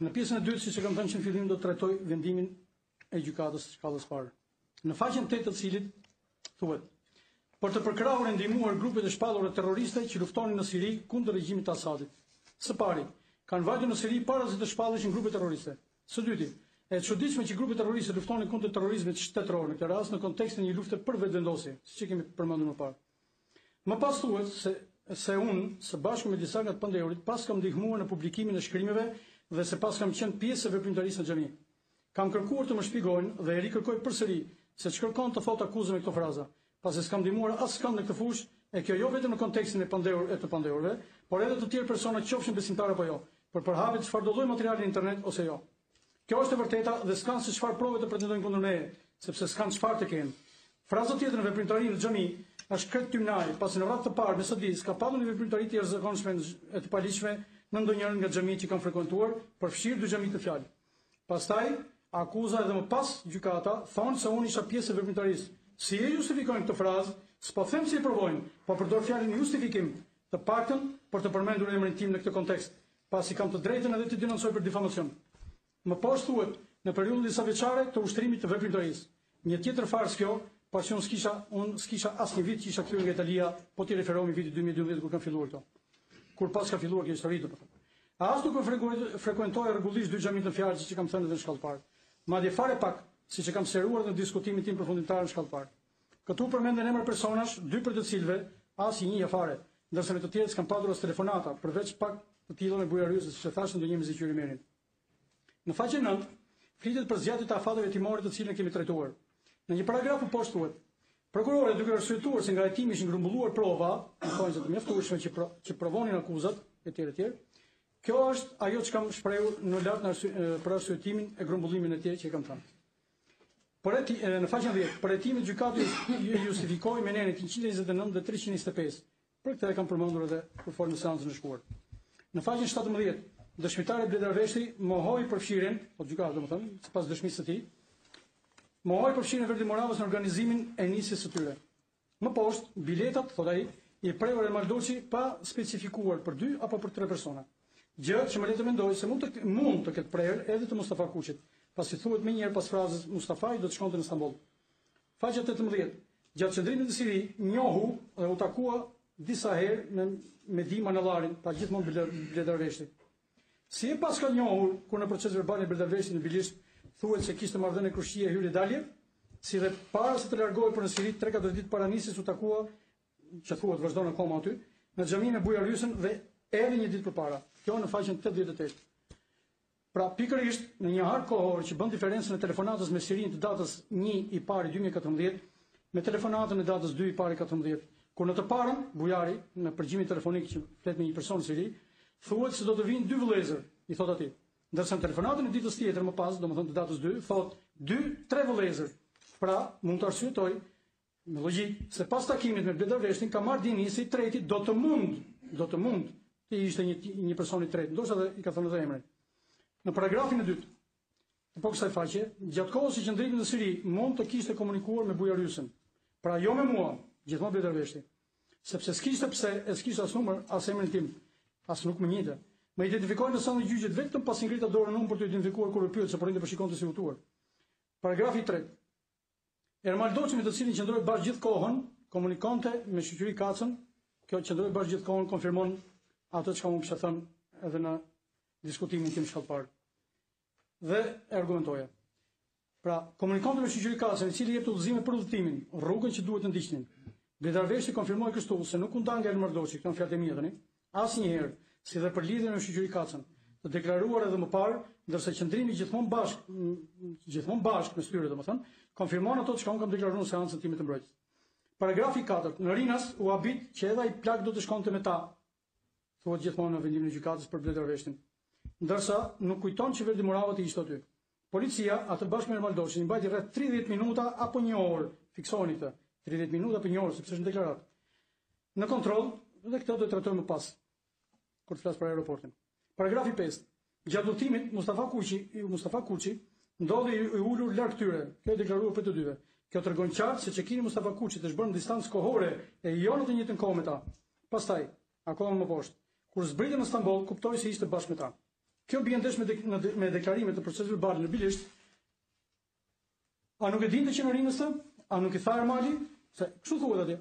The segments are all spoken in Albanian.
Në pjesën e dytë, siç e kam thënë që në fillim, do të trajtoj vendimin e gjykatës shkallës parë. Në faqen 8 të cilit thuhet: për të përkrahur e ndihmuar grupet e shpallura terroriste që luftonin në Siri kundër regjimit të Asadit. Së pari, kanë vajtur në Siri para se të shpallishin grupe terroriste. Së dyti, e çuditshme që grupet terroriste luftonin kundër terrorizmit shtetëror në këtë rast në kontekstin e një lufte për vetëvendosje, siç e kemi përmendur më parë. Më pas thuhet se unë, së bashku me disa nga të pandeurit, pas kam ndihmuar në publikimin e shkrimeve dhe se pas kam qenë pjesë e veprimtarisë në xhami. Kam kërkuar të më shpjegojnë dhe e rikërkoj përsëri se ç'kërkon të thotë akuzën me këto fraza, pasi s'kam ndihmuar askënd në këtë fushë, e kjo jo vetëm në kontekstin e të pandeurve, por edhe të tjerë persona qofshin besimtarë apo jo, për përhapje çfarë do lloj materiali në internet ose jo. Kjo është e vërteta dhe s'kan se çfarë prove të pretendojnë kundër meje, sepse s'kan çfarë të kenë. Fraza tjetër në veprimtarinë në xhami është kret tymnaj, pasi në radhë të parë me sadis ka pasur një veprimtari të jashtëzakonshme e të paligjshme në ndonjërin nga xhamitë që kanë frekuentuar, përfshirë dy xhami të fjalë. Pastaj akuza edhe më pas gjykata thonë se unë isha pjesë e veprimtarisë. Si e justifikojnë këtë frazë? S'po them se e provojnë, po përdor fjalën justifikim, të paktën për të përmendur emrin tim në këtë kontekst, pasi kam të drejtën edhe të denoncoj për difamacion. Më poshtë thuhet, në periudhën disa vjeçare të ushtrimit të veprimtarisë. Një tjetër farsë kjo, pasi unë s'kisha asnjë vit që isha kthyer nga Italia, po ti referohemi vitit 2012 kur kanë filluar këto. Kur pas ka filluar kjo histori domethënë. As nuk frekuentoj rregullisht dy xhamit të fjalë që kam thënë edhe në shkallë parë. Madje fare pak, siç e kam sqaruar në diskutimin tim përfundimtar në shkallë parë. Këtu përmenden emra personash, dy për të cilëve as i njeh fare, ndërsa me të tjerët s'kam padur as telefonata, përveç pak të tilla me bujariuse, siç e thash ndonjë me zgjyri merin. Në faqen 9 flitet për zgjatjet e afateve timore të cilën kemi trajtuar. Në një paragraf poshtë thuhet: prokurori duke arsyetuar se nga hektimi ishin grumbulluar prova, në thonjë të mjaftueshme që provonin akuzat etj. Kjo është ajo që kam shprehur në lart për arsyetimin e grumbullimit e tij që e kam thënë. Në faqen 10, për hetimin gjykatës justifikoi me nenin 129 dhe 325. Për këtë e kam përmendur edhe kur folëm në seancën e shkuar. Në faqen 17, dëshmitari Bledar Veshti mohoi përfshirjen, po gjykata domethënë, sipas dëshmisë së tij, mohoi përfshirjen e Verdi Moravës në organizimin e nisjes së tyre. Më poshtë, biletat, thot ai, i prehur Maldoçi pa specifikuar për 2 apo për 3 persona. Gjë që më le të mendoj se mund të ketë prerë edhe të Mustafa Kuçit, pasi thuhet më njëherë pas frazës Mustafai do të shkonte në Istanbul. Faqja 18, gjatë qëndrimit në Siri, njohu dhe u takua disa herë me Mehdi Manallarin, pa gjithmonë Bledar Veshti. Si e pas ka njohur kur në proces verbal i Bledar Veshti në Bilisht thuhet se kishte marrëdhënie krushie hyrje dalje, si dhe para se të largohej për në Siri 3-4 ditë para nisjes u takua, që thuhet vazhdon akoma aty, në xhamin e Bujarysën dhe edhe një ditë përpara. Kjo në faqen 88. Pra pikërisht në një harë kohor që bën diferencën e telefonatës me Sirin të datës 1 i pari 2014 me telefonatën e datës 2 i pari 14, kur në të parën Bujari në përgjimin telefonik që flet me një person në Siri, thuhet se do të vinë 2 vëllezër, i thot atij. Ndërsa në telefonatën e ditës tjetër më pas, domethënë të datës 2, thot 2-3 vëllezër. Pra mund të arsyetoj me logjik se pas takimit me Bledar Veshtin ka marrë dini se i treti do të mund të ishte një person i tretë, ndoshta edhe i ka thënë edhe emrin. Në paragrafin e dytë, të po kësaj faqe, gjatë kohës së qëndrimit në Siri, mund të kishte komunikuar me Bujarysën. Pra jo me mua, gjithmonë Bledar Veshti, sepse s'kishte pse, s'kishte as numër, as emrin tim, as nuk më njihte. Më identifikoi në sanë gjyqjet vetëm pas ngrita dorën unë për të identifikuar kur e pyet se po rinte për shikonte si votuar. Paragrafi 3. Maldoçi me të cilin qëndroi bashkë gjithë kohën, komunikonte me shoqëri Kacën, kjo qëndroi bashkë gjithë kohën konfirmon ato që unë kisha thënë edhe në diskutimin tim shkallëpar. Dhe argumentoja. Pra, komunikonte me shoqëri Kacën, i cili jep udhëzime për udhëtimin, rrugën që duhet të ndiqnin. Bledar Veshti konfirmoi kështu se nuk u ndan nga Maldoçi, këto fjalë e mia tani, asnjëherë, si dhe për lidhjen me shoqëri Kacën, të deklaruar edhe më parë, ndërsa qëndrimi gjithmonë bashkë me styre, domethënë, konfirmon ato që unë kam deklaruar në seancën time të mbrojtjes. Paragrafi 4. Në Rinas u habit që edhe ai plak do të shkonte me ta. Thuhet gjithmonë në vendimin e gjykatës për Bledar Veshtin. Ndërsa nuk kujton që Verdi Morava të ishte aty. Policia atë bashkë me Maldoçin i mbajti rreth 30 minuta apo 1 orë. Fiksoni këtë. 30 minuta apo 1 orë, sepse është në deklaratë. Në kontroll, dhe këtë do të trajtojmë më pas kur të flas për aeroportin. Paragrafi 5. Gjatë udhëtimit Mustafa Kuçi ndodhi i ulur larg tyre. Kjo e deklaruar për të dyve. Kjo tregon qartë se çekimi Mustafa Kuçit është bërë në distancë kohore e jo në të njëjtën kohë me ta. Pastaj, akoma më poshtë, kur zbritën në Istanbul, kuptoi se ishte bashkë me ta. Kjo bie ndesh me deklarimet të procesit verbal në bilisht. A nuk e dinte që në rinës të? A nuk i tha Ermali? Se kështu thuhet atje.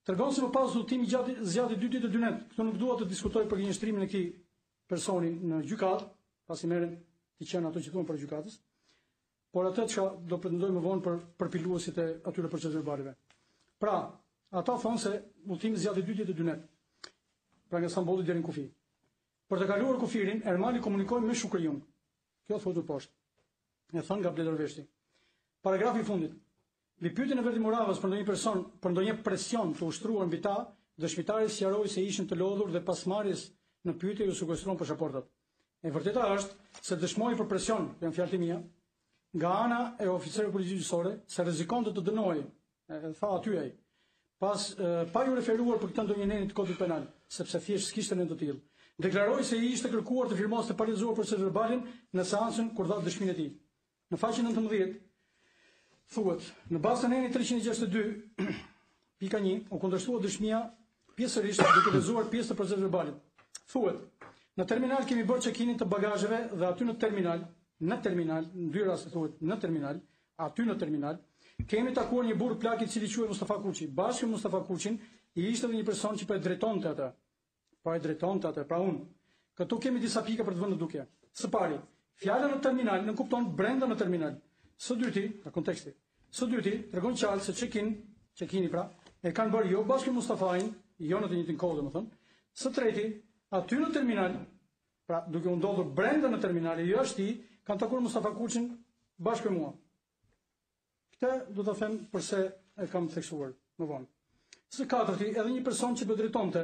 Tregon se më pas udhëtimi zgjati 2 ditë 2 net. Këtu nuk dua të diskutoj për gënjeshtrimin e këtij personi në gjykatë, pasi merren të qenë ato që thuan për gjykatës. Por atë çka do pretendoj më vonë për përpiluesit e atyre proceseve verbalive. Pra, ata thonë se udhëtimi zgjati 2 ditë 2 net. Pra nga Stambolli deri në kufi. Për të kaluar kufirin, Ermali komunikoi me Shukriun. Kjo thotë poshtë. E thon nga Bledor Veshti. Paragrafi i fundit. Mbi pyetjen e Verdi Moravës për ndonjë person, për ndonjë presion të ushtruar mbi ta, dëshmitari sqaroi se ishin të lodhur dhe pas marrjes në pyetje u sugjeruan pasaportat. E vërteta është se dëshmoi për presion, janë fjalët e mia, nga ana e oficerit policisë gjyqësore se rrezikonte të dënojë, tha aty ai. Pa ju referuar për këtë ndonjë neni të kodit penal, sepse thjesht s'kishte ndonjë të tillë. Deklaroi se i ishte kërkuar të firmoste pa lexuar proces verbalin në seancën kur dha dëshminë e tij. Në faqen 19 thuhet, në bazë të neni 362.1 u kundërshtua dëshmia pjesërisht duke lexuar pjesë të procesit verbalit. Thuhet, në terminal kemi bërë check-in të bagazheve dhe aty në terminal, në dy raste thuhet, aty në terminal, kemi takuar një burr plak i cili quhej Mustafa Kuçi. Bashkë me Mustafa Kuçin i ishte edhe një person që po e drejtonte atë. Pra unë. Këtu kemi disa pika për të vënë në dukje. Së pari, fjala në terminal në kupton brenda në terminal. Së dyti, në konteksti. Së dyti, tregon qartë se check-ini pra, e kanë bërë jo bashkë me Mustafajin, jo në të njëjtin kohë domethënë. Së treti, aty në terminal, pra duke u ndodhur brenda në terminal, jo është i, kanë takuar Mustafa Kuçin bashkë me mua. Këtë do ta them përse e kam theksuar më vonë. Së katërti, edhe një person që po drejtonte.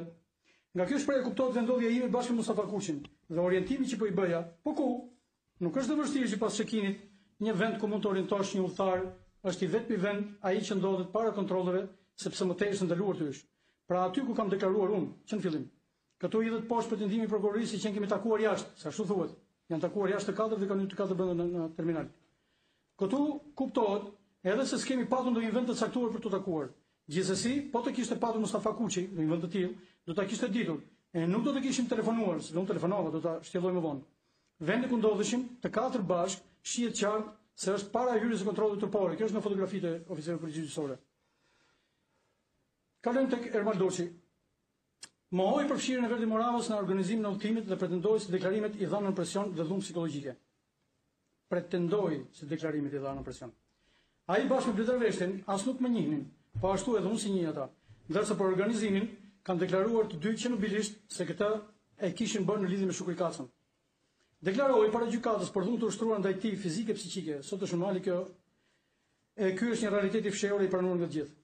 Nga kjo shprehje kuptohet vendodhja ime bashkë me Mustafa Kuçin dhe orientimi që po i bëja. Po ku? Nuk është e vështirë që pas check-init një vend ku mund të orientosh një udhëtar është i vetmi vend ai që ndodhet para kontrolleve, sepse më tej është ndaluar ty. Pra aty ku kam deklaruar unë, që në fillim. Këtu hidhet poshtë pretendimi i prokurorisë që kemi takuar jashtë, sa ashtu thuhet. Janë takuar jashtë të katërt dhe kanë hyrë të katërt brenda në terminal. Këtu kuptohet edhe se s'kemi patur ndonjë vend të caktuar për të takuar. Gjithsesi, po të kishte patur Mustafa Kuçi në një vend të tillë, do ta kishte ditur. E nuk do të kishim telefonuar, se unë telefonova, do ta shtjelloj më vonë. Vendi ku ndodheshim të katër bashk, shihet qartë se është para hyrjes së kontrollit trupor. Kjo është në fotografitë e oficerit policisë gjyqësore. Kalojmë tek Ermal Doçi. Mohoi përfshirjen e Verdi Moravës në organizimin e udhëtimit dhe pretendoi se deklarimet i dhanë në presion dhe dhunë psikologjike. Pretendoi se deklarimet i dhanë në presion. Ai bashkë me Bledor Veshtin as nuk më njihnin, po ashtu edhe unë si njeh ata. Ndërsa për organizimin kanë deklaruar të dy që në bilisht se këtë e kishin bërë në lidhje me Shukri Kacën. Deklaroi para gjykatës për dhunë të ushtruar ndaj tij fizike psiqike. Sot është normali kjo. Ky është një realitet i fshehur i pranuar nga të gjithë.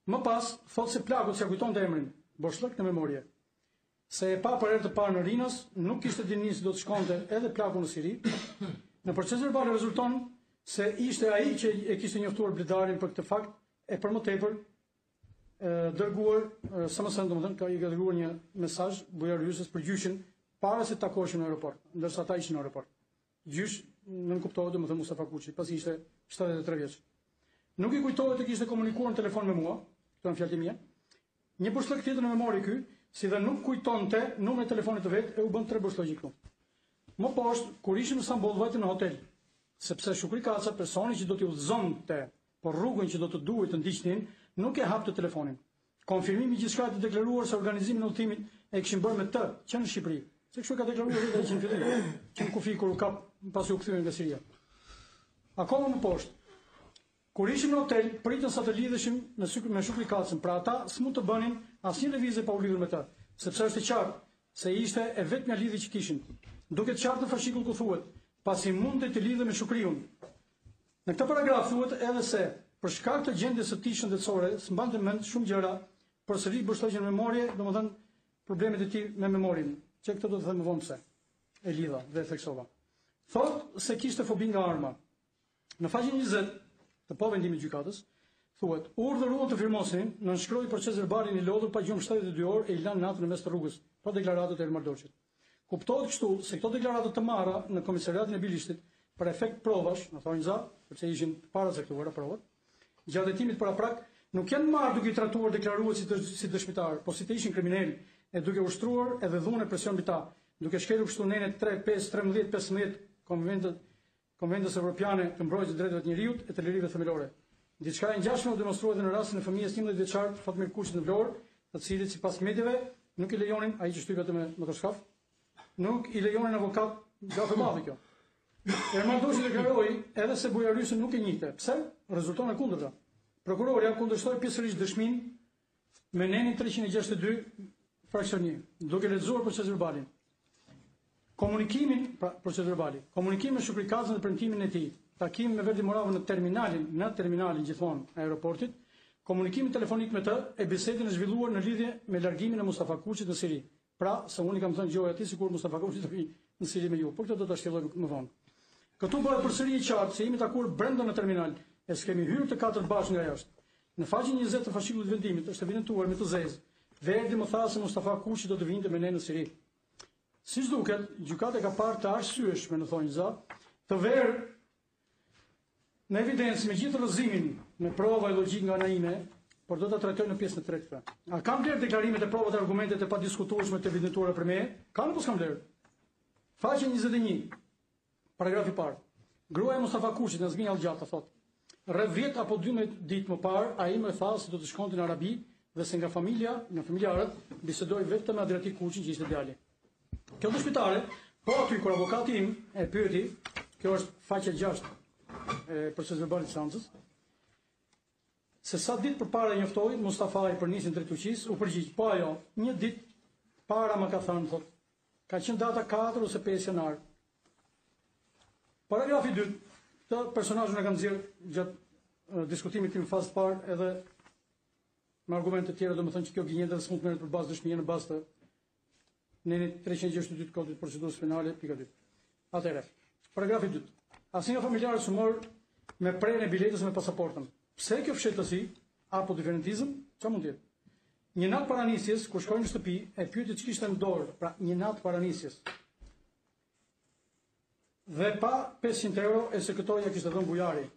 Më pas thotë se plakut s'ia kujtonte emrin, boshllëk në memorje. Se e pa për herë të parë në Rinos, nuk kishte dini se do të shkonte edhe plaku në Siri. Në proces verbal rezulton se ishte ai që e kishte njoftuar Bledarin për këtë fakt e për më tepër dërguar SMS-n, domethënë ka i dërguar një mesazh bujar hyjës për gjyqin para se të takoheshin në aeroport, ndërsa ata ishin në aeroport. Gjyq nuk kuptohet domethënë Mustafa Kuçi, pasi ishte 73 vjeç. Nuk i kujtohet të kishte komunikuar në telefon me mua, këto janë fjalët e mia. Një boshllëk tjetër në memori ky, si dhe nuk kujtonte numrin e telefonit të vet, e u bën 3 boshllëqi këtu. Më poshtë, kur ishim në Stamboll vajte në hotel, sepse Shukri Kaca, personi që do t'i udhëzonte por rrugën që do të duhet të ndiqnin, nuk e hapte telefonin. Konfirmimi i gjithçka të deklaruar se organizimin e udhëtimit e kishin bërë me të që në Shqipëri. Se kështu ka deklaruar vetë që në fillim, që në kufi kur u kap pasi u kthyen nga Siria. Akoma më poshtë. Kur ishim në hotel, pritën sa të lidheshim me Shukri Kacën, pra ata s'mund të bënin asnjë lëvizje pa u lidhur me të, sepse është e qartë se ishte e vetmja lidhje që kishin. Duket qartë në fashikull ku thuhet, pasi mundte të lidhej me Shukriun. Në këtë paragraf thuhet edhe se për shkak të gjendjes së tij shëndetësore, s'mbante mend shumë gjëra, përsëri boshllëqen memorie, domethënë problemet e tij me memorien. Që këtë do të them më vonë pse. E lidha dhe e theksova. Thotë se kishte fobi nga arma. Në faqen 20 të vendimit të gjykatës thuhet, urdhëruan të firmosin, nënshkroi proces verbalin i lodhur pa gjumë 72 orë e i lanë natën në mes të rrugës, pa deklaratët e Ermal Doçit. Kuptohet kështu se këto deklaratë të marra në komisariatin e Bilishtit për efekt provash, në thonë za, sepse ishin para caktuara provat, gjatë hetimit paraprak nuk janë marrë duke i trajtuar deklaruesit si dëshmitar, por si të ishin kriminal e duke ushtruar edhe dhunë presion mbi ta. duke shkelur kështu nenet 3, 5, 13, 15 konventës evropiane të mbrojtjes së drejtave të njerëzit e të lirive themelore. Diçka e ngjashme u demonstrua edhe në rastin e fëmijës 11 vjeçar Fatmir Kuçit në Vlorë, të cilit sipas medjave nuk i lejonin, ai që shtypet me motoskaf, nuk i lejonin avokat gjatë madhe kjo. Ermandoshi deklaroi edhe se bujarysën nuk e njihte. Pse? Rezulton e kundërta. Prokuroria kundërshtoi pjesërisht dëshminë me nenin 362 fraksion 1, duke lexuar proces verbalin. Proces verbali. Komunikimin me Shukrikazën dhe premtimin e tij, takim me Verdi Moravën në terminalin gjithmonë e aeroportit, komunikimin telefonik me të e bisedën e zhvilluar në lidhje me largimin e Mustafa Kuçit në Siri. Pra, se unë i kam thënë gjoj atij sikur Mustafa Kuçi të vi në Siri me ju, por këtë do ta shtjelloj më vonë. Këtu bëhet përsëri i qartë se jemi takuar brenda në terminal, e s'kemi hyrë të katërt bashkë nga jashtë. Në faqen 20 të fashikullit të vendimit është evidentuar me të zezë, Verdi më tha se Mustafa Kuçi do të vinte me ne në Siri. Siç duket, gjykata ka parë të arsyeshme në thonjza të verë në evidencë me gjithë rrëzimin me prova e logjik nga ana ime, por do ta trajtoj në pjesën e tretë. A kam vlerë deklarimet e provat e argumentet e padiskutueshme të evidentuara për me? Kanë apo s'kam vlerë? Faqe 21. Paragrafi i parë. Gruaja e Mustafa Kuçit, Nazmin Allgjata, thotë: rreth 10 apo 12 ditë më parë ai më tha se do të shkonte në Arabi dhe se nga familjarët bisedoi vetëm me Adriatik Kuçin që ishte djali. Kjo dëshmitare, po aty kur avokati im e pyeti, kjo është faqe 6 e procesit verbal të seancës, se sa ditë përpara e njoftoi Mustafa i për nisjen drejt Turqisë, u përgjigj: po ajo, një ditë para më ka thënë, thotë, ka qenë data 4 ose 5 janar. Paragrafi 2, të personazhin e kam nxjerr gjatë diskutimit tim në fazë të parë edhe me argumente të tjera, domethënë që kjo gënjeshtre s'mund të merret për bazë dëshmie në bazë të nenit 362 kodit të procedurës penale pika 2. Atëherë, paragrafi 2. Asnjë nga familjarët s'u mor me prerjen e biletës me pasaportën. Pse kjo fshehtësi apo diferentizëm? Çfarë mund të jetë? Një natë para nisjes, kur shkoi në shtëpi, e pyeti ç'kishte në dorë, pra një natë para nisjes. Dhe pa 500 euro e se këto ja kishte dhënë bujari.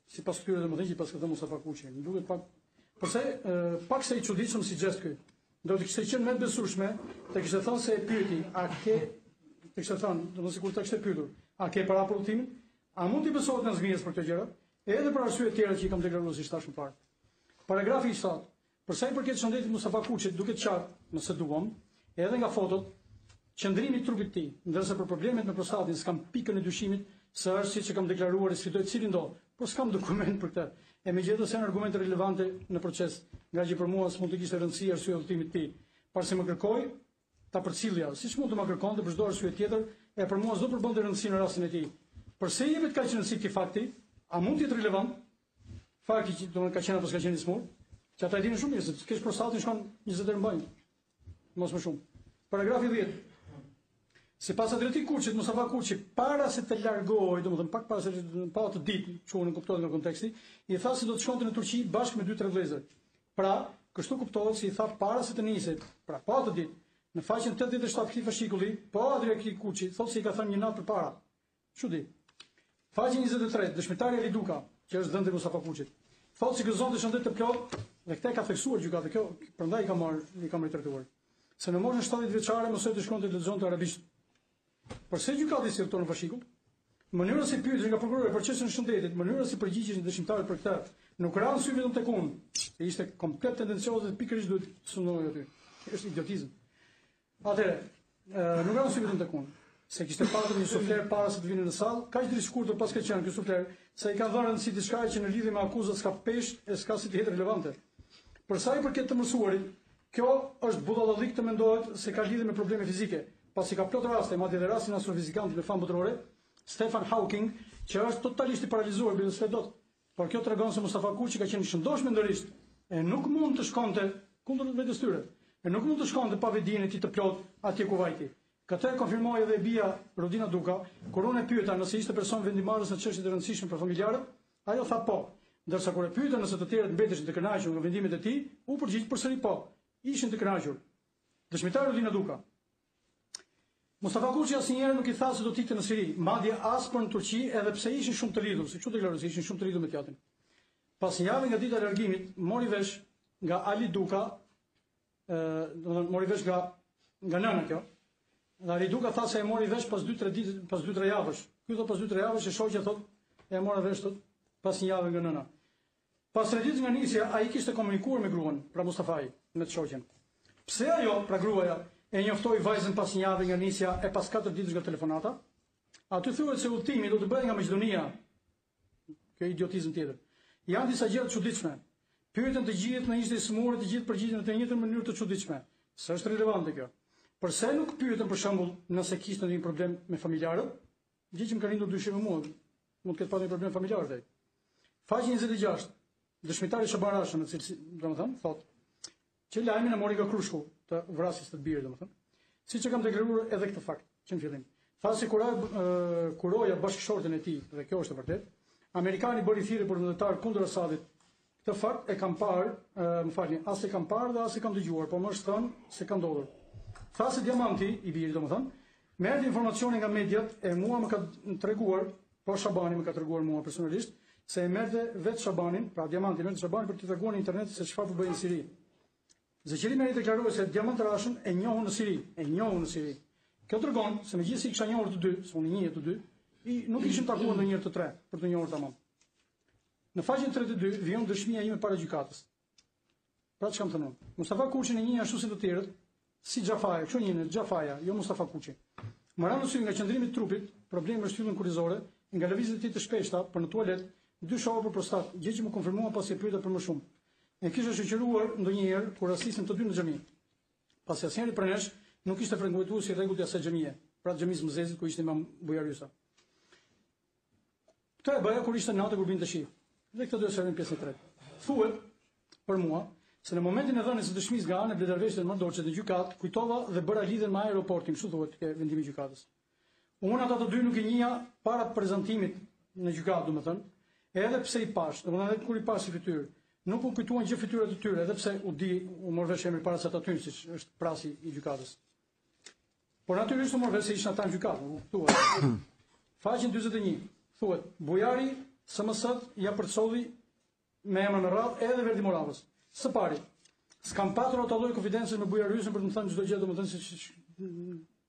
Sipas këtyre domethënë që pas ka dhënë Mustafa Kuçi. Më duket pak pak se i çuditshëm si gjest ky. Do të kishte qenë më të besueshme, të kishte thënë se e pyeti, a ke, të kishte thënë, domosdoshmë sikur të kishte pyetur, a ke para për udhtimin? A mund të besohet në zgjedhjes për këto gjëra? Edhe për arsye të tjera që i kam deklaruar si tash më parë. Paragrafi i 7. Për sa i përket shëndetit Mustafa Kuçit, duket qartë, nëse duam, edhe nga fotot, qëndrimi i trupit të tij, ndërsa për problemet me prostatin s'kam pikën e dyshimit se është siç e kam deklaruar e sfidoj cilin do, por s'kam dokument për këtë. E megjithatë janë argumente relevante në proces, nga që për mua s'mund të kishte rëndësi arsye udhëtimit të tij. Pasi më kërkoi ta përcjellja, siç mund të më kërkonte për çdo arsye tjetër, e për mua s'do përbënte rëndësi në rastin e tij. Përse i jepet kaq rëndësi këtij fakti? A mund të jetë relevant? Fakti që domethënë ka qenë apo s'ka qenë i smur? Që ata e dinë shumë mirë se të kesh prostatin shkon 20 herë mbajnë. Mos më shumë. Paragrafi 10. Sipas Adriatik Kuçit, Mustafa Kuçi para se të largohej, domethënë pak para se pa të ditë, çuan kuptohet nga konteksti, i tha se do të shkonte në Turqi bashkë me 2-3 vëllezër. Pra, kështu kuptohet se i tha para se të niset, pra pa të ditë. Në faqen 87 këtij fashikulli, po Adriatik Kuçi thotë se i ka thënë një natë përpara. Çudi. Faqe 23, dëshmitari Ali Duka, që është dhënë Mustafa Kuçit, thotë se gëzonte shëndet të plot dhe këtë ka theksuar gjykata. Kjo prandaj i kam ritratuar. Se në moshën 70 vjeçare mësoi të shkonte të lexonte arabisht. Përse gjykati si këto në fashikull? Mënyra si pyetën nga prokurori për çështjen e shëndetit, mënyra si përgjigjeshin dëshmitarët për këtë, nuk ranë sy vetëm tek unë, se ishte komplet tendencioze dhe pikërisht duhet të sunoj aty. Është idiotizëm. Atëherë, nuk ranë sy vetëm tek unë, se kishte pasur një sufler para se të vinë në sallë, kaq drejt shkurtër pas ka qenë ky sufler, se i ka dhënë si diçka që në lidhje me akuzat s'ka peshë e s'ka si të jetë relevante. Për sa i përket të mësuarit, kjo është budallallik të mendohet se ka lidhje me probleme fizike. Pasi ka plot raste, madje edhe rastin astrofizikantit me famë botërore, Stephen Hawking, që është totalisht i paralizuar bile s'e dot. Por kjo tregon se Mustafa Kuçi ka qenë i shëndosh mendërisht e nuk mund të shkonte kundër vetes tyre. E nuk mund të shkonte pa vedijen e tij të plot atje ku vajti. Këtë e konfirmoi edhe bija Rodina Duka, kur unë e pyeta nëse ishte person vendimarrës në çështje të rëndësishme për familjarët, ajo tha po. Ndërsa kur e pyeta nëse të tjerët mbeteshin të kënaqur nga vendimet e tij, u përgjigj përsëri po. Ishin të kënaqur. Dëshmitari Rodina Duka. Mustafa Kuçi asnjëherë nuk i tha se do të ikte në Siri, madje as për në Turqi, edhe pse ishin shumë të lidhur, siç u deklaroi se ishin shumë të lidhur me teatrin. Pas një javë nga dita e largimit, mori vesh nga Ali Duka, domethënë mori vesh nga nëna kjo, Dhe Ariduka tha se e mori vesh pas 2-3 javësh. Ky thot pas 2-3 javësh e shoqja thot e mora vesh thot pas një javë nga nëna. Pas 3 ditë nga nisja ai kishte komunikuar me gruan, pra Mustafai, me të shoqen. Pse ajo, pra gruaja, e njoftoi vajzën pas një javë nga nisja e pas 4 ditësh nga telefonata? Aty thuhet se udhëtimi do të bëhej nga Maqedonia. Kjo idiotizëm tjetër. Janë disa gjëra të çuditshme. Pyetën të gjithë në ishte i smurë, të gjithë përgjigjen në të njëjtën mënyrë të çuditshme. S'është relevante kjo. Përse nuk pyetën për shembull nëse kishte ndonjë problem me familjarët? Gjë që më ka lindur dyshim me mua. Mund të ketë pasur një problem familjar ai. Faqe 26. Dëshmitari Shaban Rasha, në cilë, domethënë, thotë që lajmin e mori nga Krushku të vrasjes të birë, domethënë. Siç e kam deklaruar edhe këtë fakt që në fillim. Tha se kuroja bashkëshorten e tij, dhe kjo është e vërtetë, amerikani bëri thirrje për ndërtar kundër Asadit. Këtë fakt e kam parë, më falni, as e kam parë dhe as e kam dëgjuar, por më është thënë se ka ndodhur. Tha se Diamanti, i biri domethënë, merrte informacione nga mediat e mua më ka treguar, po Shabani më ka treguar mua personalisht, se e merrte vetë Shabanin, pra Diamanti merrte Shabanin për të treguar në internet se çfarë po bëjnë në Siri. Zëqëri Meri deklaroi se Diamant Rashën e njohun në Siri, Kjo tregon se megjithëse i kisha njohur të dy, se unë njeh të dy, nuk ishim takuar ndonjëherë të tre për të njohur tamam. Në faqen 32 vjen dëshmia ime para gjykatës. Pra ç'kam thënë unë? Mustafa Kuçi në një ashtu si të tjerët, si Xhafaja, kështu një Xhafaja, jo Mustafa Kuçi. Më ranë sy nga qëndrimi i trupit, probleme me shtyllën kurrizore, nga lëvizjet e tij të shpeshta për në tualet, 2 shova për prostat, gjë që më konfirmua pasi e pyeta për më shumë. E kisha shoqëruar ndonjëherë kur rastisem të dy në xhami. Pasi asnjëri prej nesh nuk ishte frekuentuar si rregullt i asaj xhamie, pra xhamisë Mzezit ku ishte Imam Bujarysa. Këtë e bëja kur ishte natë kur binte shi. Dhe këtë do të shërojmë pjesën e tretë. Thuhet për mua se në momentin e dhënies së dëshmisë nga ana e Bledarveshit në Mordorçe në gjykat, kujtova dhe bëra lidhjen me aeroportin, kështu thuhet ke vendimi i gjykatës. Unë ata të dy nuk i njihja para prezantimit në gjykatë, domethënë, edhe pse i pash, domethënë edhe kur i pash fytyrë, nuk u kujtuan gjë fytyrat e tyre, edhe pse u mor vesh emri para se ata tynë, siç është prasi i gjykatës. Por natyrisht u mor vesh se ishin ata në gjykatë, thuhet. Faqen 41 thuhet, Bujari SMS-t ja përcolli me emër në radhë edhe Verdi Moravës. Së pari, s'kam patur ato lloj konfidencë me Bujarysën për të më thënë çdo gjë, domethënë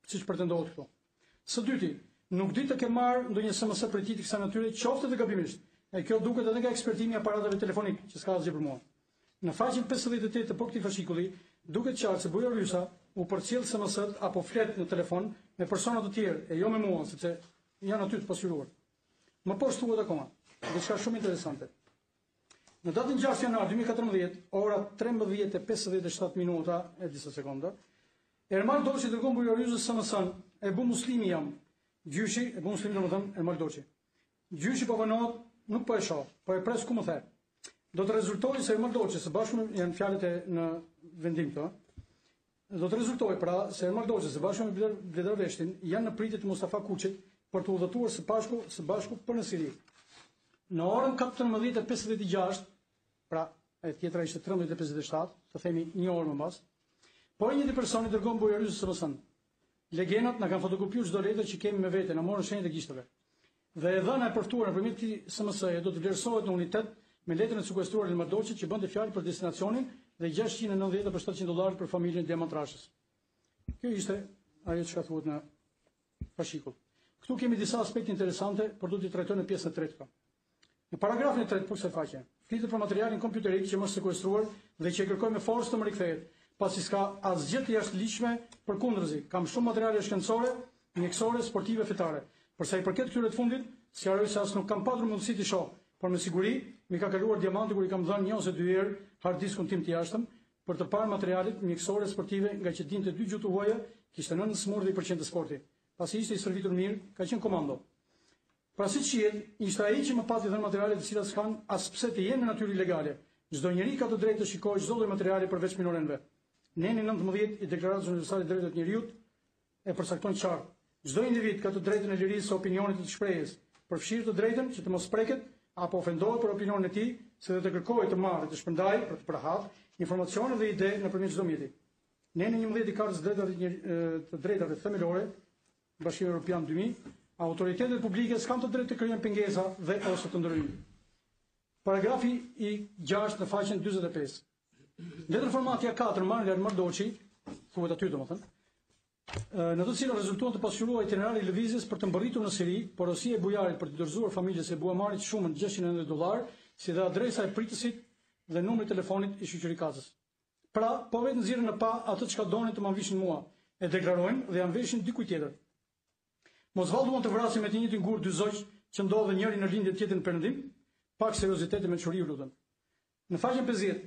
siç pretendohet këtu. Së dyti, nuk di të kem marrë ndonjë SMS për tij të kësaj natyre, qoftë edhe gabimisht. E kjo duket edhe nga ekspertimi i aparateve telefonik, që s'ka asgjë për mua. Në faqen 58 të këtij fashikulli, duket qartë se Bujarysa u përcjell SMS-t apo flet në telefon me persona të tjerë, e jo me mua, sepse janë aty të pasqyruar. Më poshtë thuhet akoma, diçka shumë interesante. Në datën 6 janar 2014, ora 13:57 minuta e disa sekonda, Ermal Doçi dërgon Bujarysës SMS-n, e bu muslimi jam. Gjyshi, e bu muslimi domethënë Ermal Doçi. Gjyshi po vënohet, nuk po e shoh, po e pres ku më the. Do të rezultojë se Ermal Doçi së bashku me janë fjalët e në vendim këto. Do të rezultojë pra se Ermal Doçi së bashku me Bledarveshtin janë në pritje të Mustafa Kuçit për të udhëtuar së bashku për në Siri. Në orën 14:56, pra e tjetra ishte 13:57, të themi një orë më pas, por një personi dërgon Bujarysës SMS-n. Legendat na kanë fotokopjuar çdo letër që kemi me vete, na morën shenjat e gishtave. Dhe e dhëna e përftuar nëpërmjet këtij SMS-je do të vlerësohet në unitet me letrën e sekuestruar të Mardoçit që bënte fjalë për destinacionin dhe $690 për $700 për familjen Diamant Rashës. Kjo ishte ajo që thuhet në fashikull. Këtu kemi disa aspekte interesante, por do t'i trajtoj në pjesën e tretë. Në paragrafin e tretë po kësaj faqe, flitet për materialin kompjuterik që më është sekuestruar dhe që kërkoj me forcë të më rikthehet, pasi s'ka asgjë të jashtëligjshme, përkundërzi, kam shumë materiale shkencore, mjekësore, sportive, fetare. Për sa i përket këtyre të fundit, sqaroj se as nuk kam patur mundësi të shoh, por me siguri mi ka kaluar Diamanti kur i kam dhënë 1 ose 2 herë hard diskun tim të jashtëm për të parë materialet mjekësore sportive, nga që dinte 2 gjuhë të huaja, kishte 9 smurdhje për 100 të sporti. Pasi ishte i servitur mirë, ka qenë komando. Pra siç shihet, ishte ai që më pati dhënë materiale të cilat s'kan as pse të jenë në natyrë ilegale. Çdo njeri ka të drejtë të shikojë çdo lloj materiale përveç minorenve. Neni 19 i Deklaratës Universale të Drejtave të Njerëzit e përcakton qartë. Çdo individ ka të drejtën e lirisë së opinionit të shprehjes, përfshirë të drejtën që të mos preket apo ofendohet për opinionin e tij, se të kërkojë të marrë, të shpërndajë për të përhat informacione dhe ide nëpërmjet çdo mjeti. Neni 11 i Kartës të drejtave themelore, Bashkimi Evropian 2000, autoritetet publike s'kan të drejtë të krijojnë pengesa dhe ose të ndryshojnë. Paragrafi i 6 në faqen 45. Letër formatja 4 marrë nga Mardoçi, thuhet aty domethënë, në të cilën rezultuan të pasqyruar itinerari i lëvizjes për të mbërritur në Siri, porosia e bujarit për të dorëzuar familjes së Buamarit shumën $690, si dhe adresa e pritësit dhe numri i telefonit i shoqërikacës. Pra, po vetë nxirren në pa atë çka donin të ma vishin mua, e deklarojnë dhe janë veshin dikujt tjetër. Mos vallduan të vrasin me të njëjtin gur dy zogj që ndodhen njëri në lindje tjetrin në perëndim, pak seriozitet me çuri, lutem. Në faqen 50,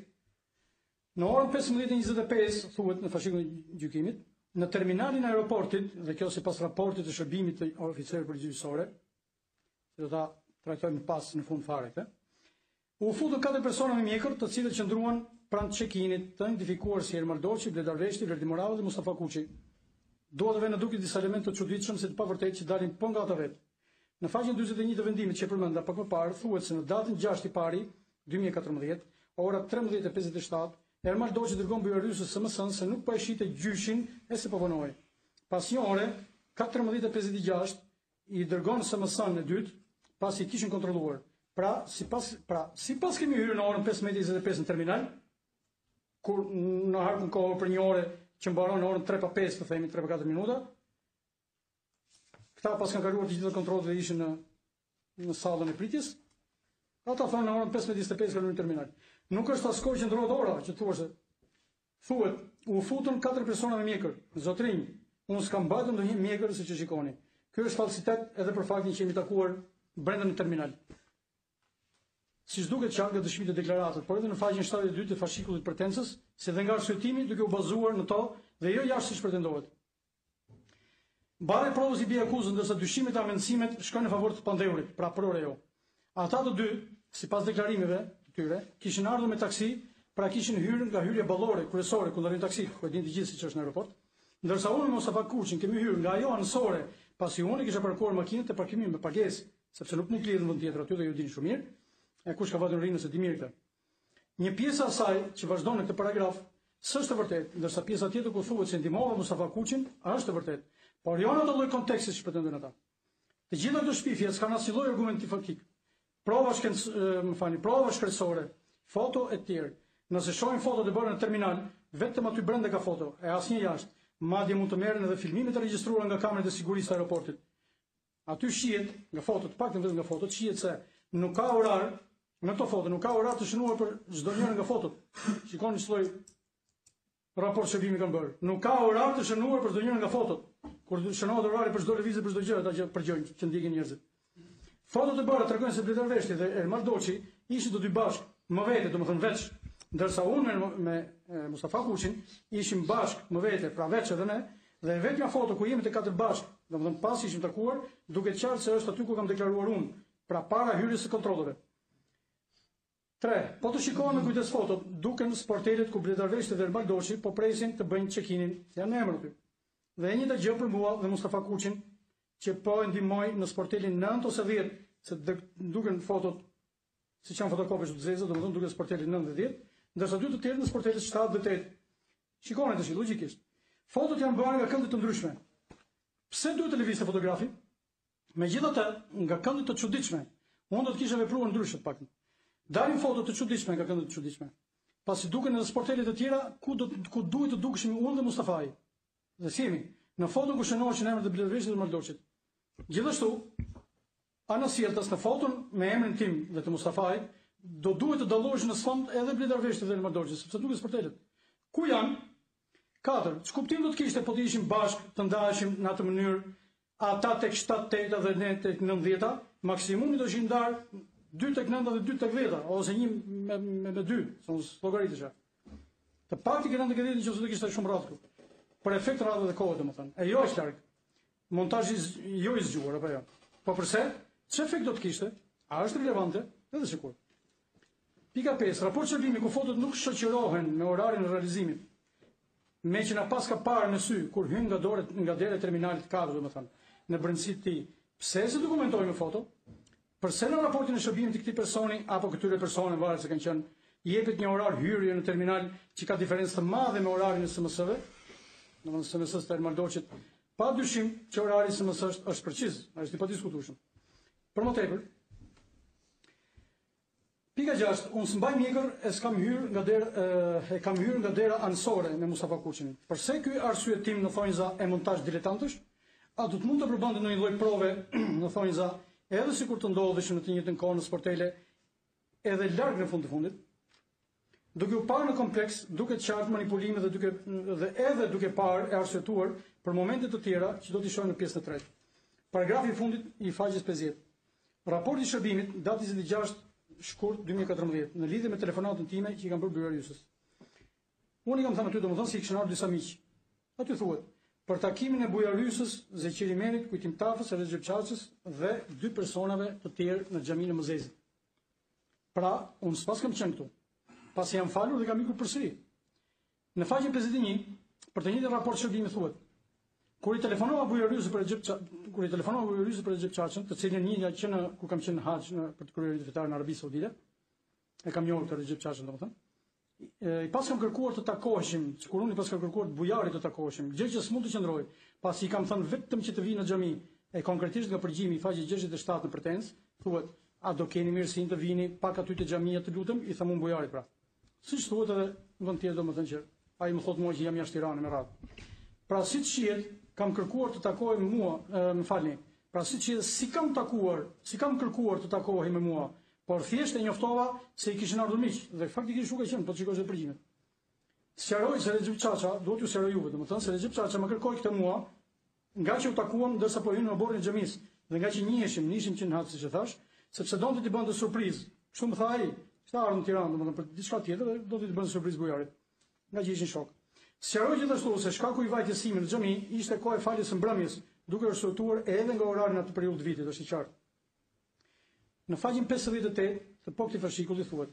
në orën 15:25 thuhet në fashikullin e gjykimit, në terminalin e aeroportit, dhe kjo sipas raportit të shërbimit të oficerëve përgjegjësore, do ta trajtojmë pas në fund fare këtë. U futën 4 persona me mjekër, të cilët qëndruan pranë check-init, të identifikuar si Ermal Doçi, Bledar Veshti, Verdi Morava dhe Mustafa Kuçi. Duhet të vënë duke disa elemente të çuditshëm se të pavërtetë që dalin po nga ata vetë. Në faqen 41 të vendimit që përmenda pak më parë, thuhet se në datën 6 pari 2014, ora 13:57, Ermal Doçi dërgon bujërysës së mësën se nuk po e shite gjyshin e se po vonoi. Pas një ore, 14:56, i dërgon së mësën e dytë, pasi kishin kontrolluar. Sipas kemi hyrë në orën 15:25 në terminal, kur në harkun kohë për një ore që mbaron në orën 3:05, të themi 3:04 minuta. Këta pas kanë kaluar të gjitha kontrollet dhe ishin në sallën e pritjes. Ata thonë në orën 15:25 kanë në terminal. Nuk është asnjë që ndrohet ora, që thuhet, u futën 4 persona me mjekër. Zotrinj, unë s'kam mbajtur ndonjë mjekër siç e shikoni. Ky është falsitet edhe për faktin që jemi takuar brenda në terminal. Siç duket qartë nga dëshmitë e deklaratat, por edhe në faqen 72 të fashikullit pretensës, se dhe nga arsyetimi duke u bazuar në to dhe jo jashtë siç pretendohet. Bare provës i bie akuzën, ndërsa dyshimet e amendësimet shkojnë në favor të pandehurit, pra prore jo. Ata të dy, sipas deklarimeve të tyre, kishin ardhur me taksi, pra kishin hyrë nga hyrja ballore kryesore ku ndalin taksit, ku e dinë të gjithë siç është në aeroport. Ndërsa unë me Mustafa Kuçin kemi hyrë nga ajo anësore, pasi unë kisha parkuar makinën te parkimi me pagesë, sepse nuk mund të lidhet në vend tjetër aty dhe ju dini shumë mirë. E kush ka vënë rinë se di mirë këtë. Një pjesë e asaj që vazhdon në këtë paragraf s'është e vërtetë, ndërsa pjesa tjetër ku thuhet se ndihmova Mustafa Kuçin është e vërtetë, por jo në atë lloj konteksti që pretendojnë ata. Të gjitha këto shpifje s'kan asnjë lloj argumenti faktik. Prova shkresore, foto e tjerë. Nëse shohim fotot e bëra në terminal, vetëm aty brenda ka foto, e asnjë jashtë. Madje mund të merren edhe filmimet e regjistruara nga kamerat e sigurisë të aeroportit. Aty shihet nga fotot, paktën vetëm nga fotot, shihet se nuk ka orar, në këto foto nuk ka orar të shënuar për çdo njërin nga fotot. Shikoni ç'lloj raport shërbimi kanë bërë. Nuk ka orar të shënuar për çdo njërin nga fotot. Kur shënohet orari për çdo lëvizje, për çdo gjë, ata që përgjojnë, që ndjekin njerëzit. Fotot e bëra tregojnë se Bledar Veshti dhe Ermal Doçi ishin të dy bashkë, më vete, domethënë veç, ndërsa unë me Mustafa Kuçin ishim bashkë, më vete, pra veç edhe ne, dhe vetëm foto ku jemi të katër bashkë, domethënë pas ishim takuar, duket qartë se është aty ku kam deklaruar unë, pra para hyrjes së kontrolleve. 3. Po të shikohen me kujdes fotot, duken sportelet ku Bledar Veshti dhe Ermal Doçi po presin të bëjnë check-inin, janë në emër aty. Dhe e njëjta gjë për mua dhe Mustafa Kuçin, që po e ndihmoj në sportelin 9 ose 10, se duken fotot siç janë fotokopi të zeza, domethënë duken sportelin 9 dhe 10, ndërsa dy të tjerë në sportelit 7 dhe 8. Shikoni tash logjikisht. Fotot janë bërë nga këndë të ndryshme. Pse duhet të lëvizte fotografi? Megjithatë, nga këndë të çuditshme, unë do të kisha vepruar ndryshe pak. Dalin foto të çuditshme nga këndë të çuditshme. Pasi duken edhe sportelet e tjera ku duhet të dukeshim unë dhe Mustafai. Dhe simi, në foton ku shënohen emrat e Bledar Veshtit dhe Ermal Doçit. Gjithashtu, ana sjelltas në foton me emrin tim dhe të Mustafait, do duhet të dallohesh në sfond edhe Bledar Veshtit dhe Ermal Doçit, sepse duken sportelet. Ku janë? 4. Ç'kuptim do të kishte po të ishim bashkë, të ndaheshim në atë mënyrë, ata tek 7-8 dhe ne tek 9-10, maksimumi do ishin ndar 2 tek 9 dhe 2 tek 10, ose 1 me 2, son llogaritësha. Të pakti që në 10 nëse do kishte shumë rradh këtu. Për efekt radhë dhe kohë, domethënë. E jo është larg. Montazhi jo i zgjuar apo jo. Po përse? Ç'efekt do të kishte? A është relevante? Edhe sikur. Pika 5. Raport shërbimi ku fotot nuk shoqërohen me orarin e realizimit. Me që na pas ka parë në sy kur hyn nga dera e terminalit 4, domethënë, në brendësitë të tij. Pse se dokumentojmë me foto? Përse në raportin e shërbimit të këtij personi apo këtyre personave varet se kanë qenë jepet një orar hyrje në terminal që ka diferencë të madhe me orarin e SMS-ve? Domethënë SMS-s të Ermal Doçit, pa dyshim që orari i SMS-s është preciz, është i padiskutueshëm. Për më tepër, Pika 6, unë s'mbaj mjekër e kam hyrë nga dera anësore me Mustafa Kuçinin. Përse ky arsye tim në thonjza e montazh diletantësh, a do të mund të përbënte në një lloj prove në thonjza edhe sikur të ndodheshin në të njëjtën kohë në sportele edhe larg në fund të fundit, duke u parë në kompleks, duke qartë manipulime dhe edhe duke parë e arsyetuar për momente të tjera që do t'i shohim në pjesën e tretë. Paragrafi i fundit i faqes 50. Raporti i shërbimit datë 26 shkurt 2014 në lidhje me telefonatën time që i kam bërë Bujariusës. Unë i kam thënë aty domethënë si kishin ardhur disa miq. Aty thuhet për takimin e Bujariusës, Zeqiri Menit, Kujtim Tafës, Recep Çaçës dhe 2 personave të tjerë në xhaminë e Mëzezit. Pra, unë s'pas kam qenë këtu. Pasi jam falur dhe kam ikur përsëri. Në faqen 51, për të njëjtën raport shërbimi thuhet: Kur i telefonova Bujariusës për Recep Çaçën, të cilin njëja që kur kam qenë në haxh për të kryer një fetar në Arabi Saudite, e kam njohur të Recep Çaçën domethënë. I pas kam kërkuar të takoheshim, sikur unë i pas kam kërkuar të Bujarit të takoheshim, gjë që s'mund të qëndroj, pasi i kam thënë vetëm që të vi në xhami, e konkretisht nga përgjimi i faqe 67 në pretens, thuhet: A do keni mirësinë të vini pak aty te xhamia të lutem, i tham unë Bujarit pra. Siç thuhet edhe në vend tjetër domethënë që ai më thot mua që jam jashtë Tiranës me radhë. Pra siç shihet, kam kërkuar të takohej me mua, më falni. Pra siç shihet, si kam kërkuar të takohej me mua, por thjesht e njoftova se i kishin ardhur miq dhe faktikisht nuk e qenë, po shikosh e përgjimet. Sqaroj se Recep Çaça, duhet ju sqaroj juve, domethënë se Recep Çaça më kërkoi këtë mua, nga që u takuam ndërsa po hynë në borrin e xhamis, dhe nga që nishim që në hatë siç e thash, sepse donte t'i bënte surprizë. Kështu më tha ai, kishte ardhur në Tiranë domethënë për diçka tjetër dhe do t'i bënte surprizë Bujarit. Nga që ishin shok. Sqaroj gjithashtu se shkaku i vajtjes sime në xhami ishte koha e faljes së mbrëmjes, duke rështuar edhe nga orarin atë periudhë të vitit, është i qartë. Në faqen 58 të Pokti fashikullit thuhet: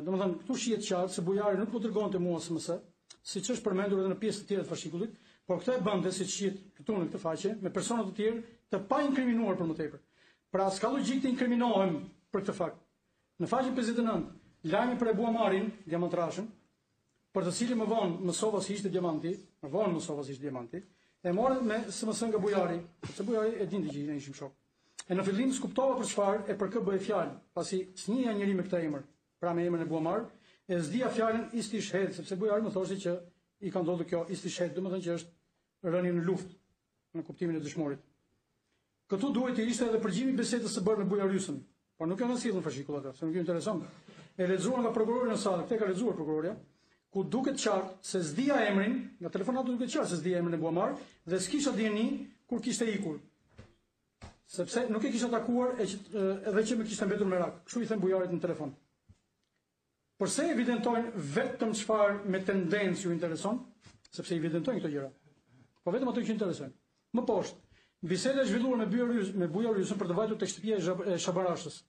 domethënë këtu shihet qartë se Bujari nuk po dërgonte mua SMS, siç është përmendur edhe në pjesë të tjera të fashikullit, por këtë e bënte siç shihet këtu në këtë faqe me persona të tjerë të pa inkriminuar për më tepër. Pra s'ka logjik të inkriminohem për këtë fakt. Në faqen 59, lajmi për Ebu Amarin, diamantrashën, për të cilin më vonë mësova se ishte diamanti, e morën me SMS nga Bujari, sepse Bujari e dinte që ne ishim shok. E në fillim skuptova për çfarë e për kë bëhej fjalë, pasi s'njehja njëri me këtë emër, pra me emrin e Ebu Amar, e s'dija fjalën istishhed, sepse Bujari më thoshte që i ka ndodhur kjo istishhed, domethënë që është rënje në luftë, në kuptimin e dëshmorit. Këtu duhet të ishte edhe përgjimi bisedës së bërë me Bujariusën, por nuk e kanë sjellën fashikull atë, se nuk i intereson. E lexuar nga prokurori në sallë, këtë ka lexuar prokuroria, ku duket qartë se s'dija emrin, nga telefonata duket qartë se s'dija emrin e Ebu Amar dhe s'kisha dieni kur kishte ikur. Sepse nuk e kisha takuar edhe që më kishte mbetur merak. Kështu i them Bujarit në telefon. Përse evidentojnë vetëm çfarë me tendencë ju intereson? Sepse evidentojnë këto gjëra. Po vetëm ato që interesojnë. Më poshtë, biseda e zhvilluar me Bujariusën për të vajtur tek shtëpia e Shabarashës,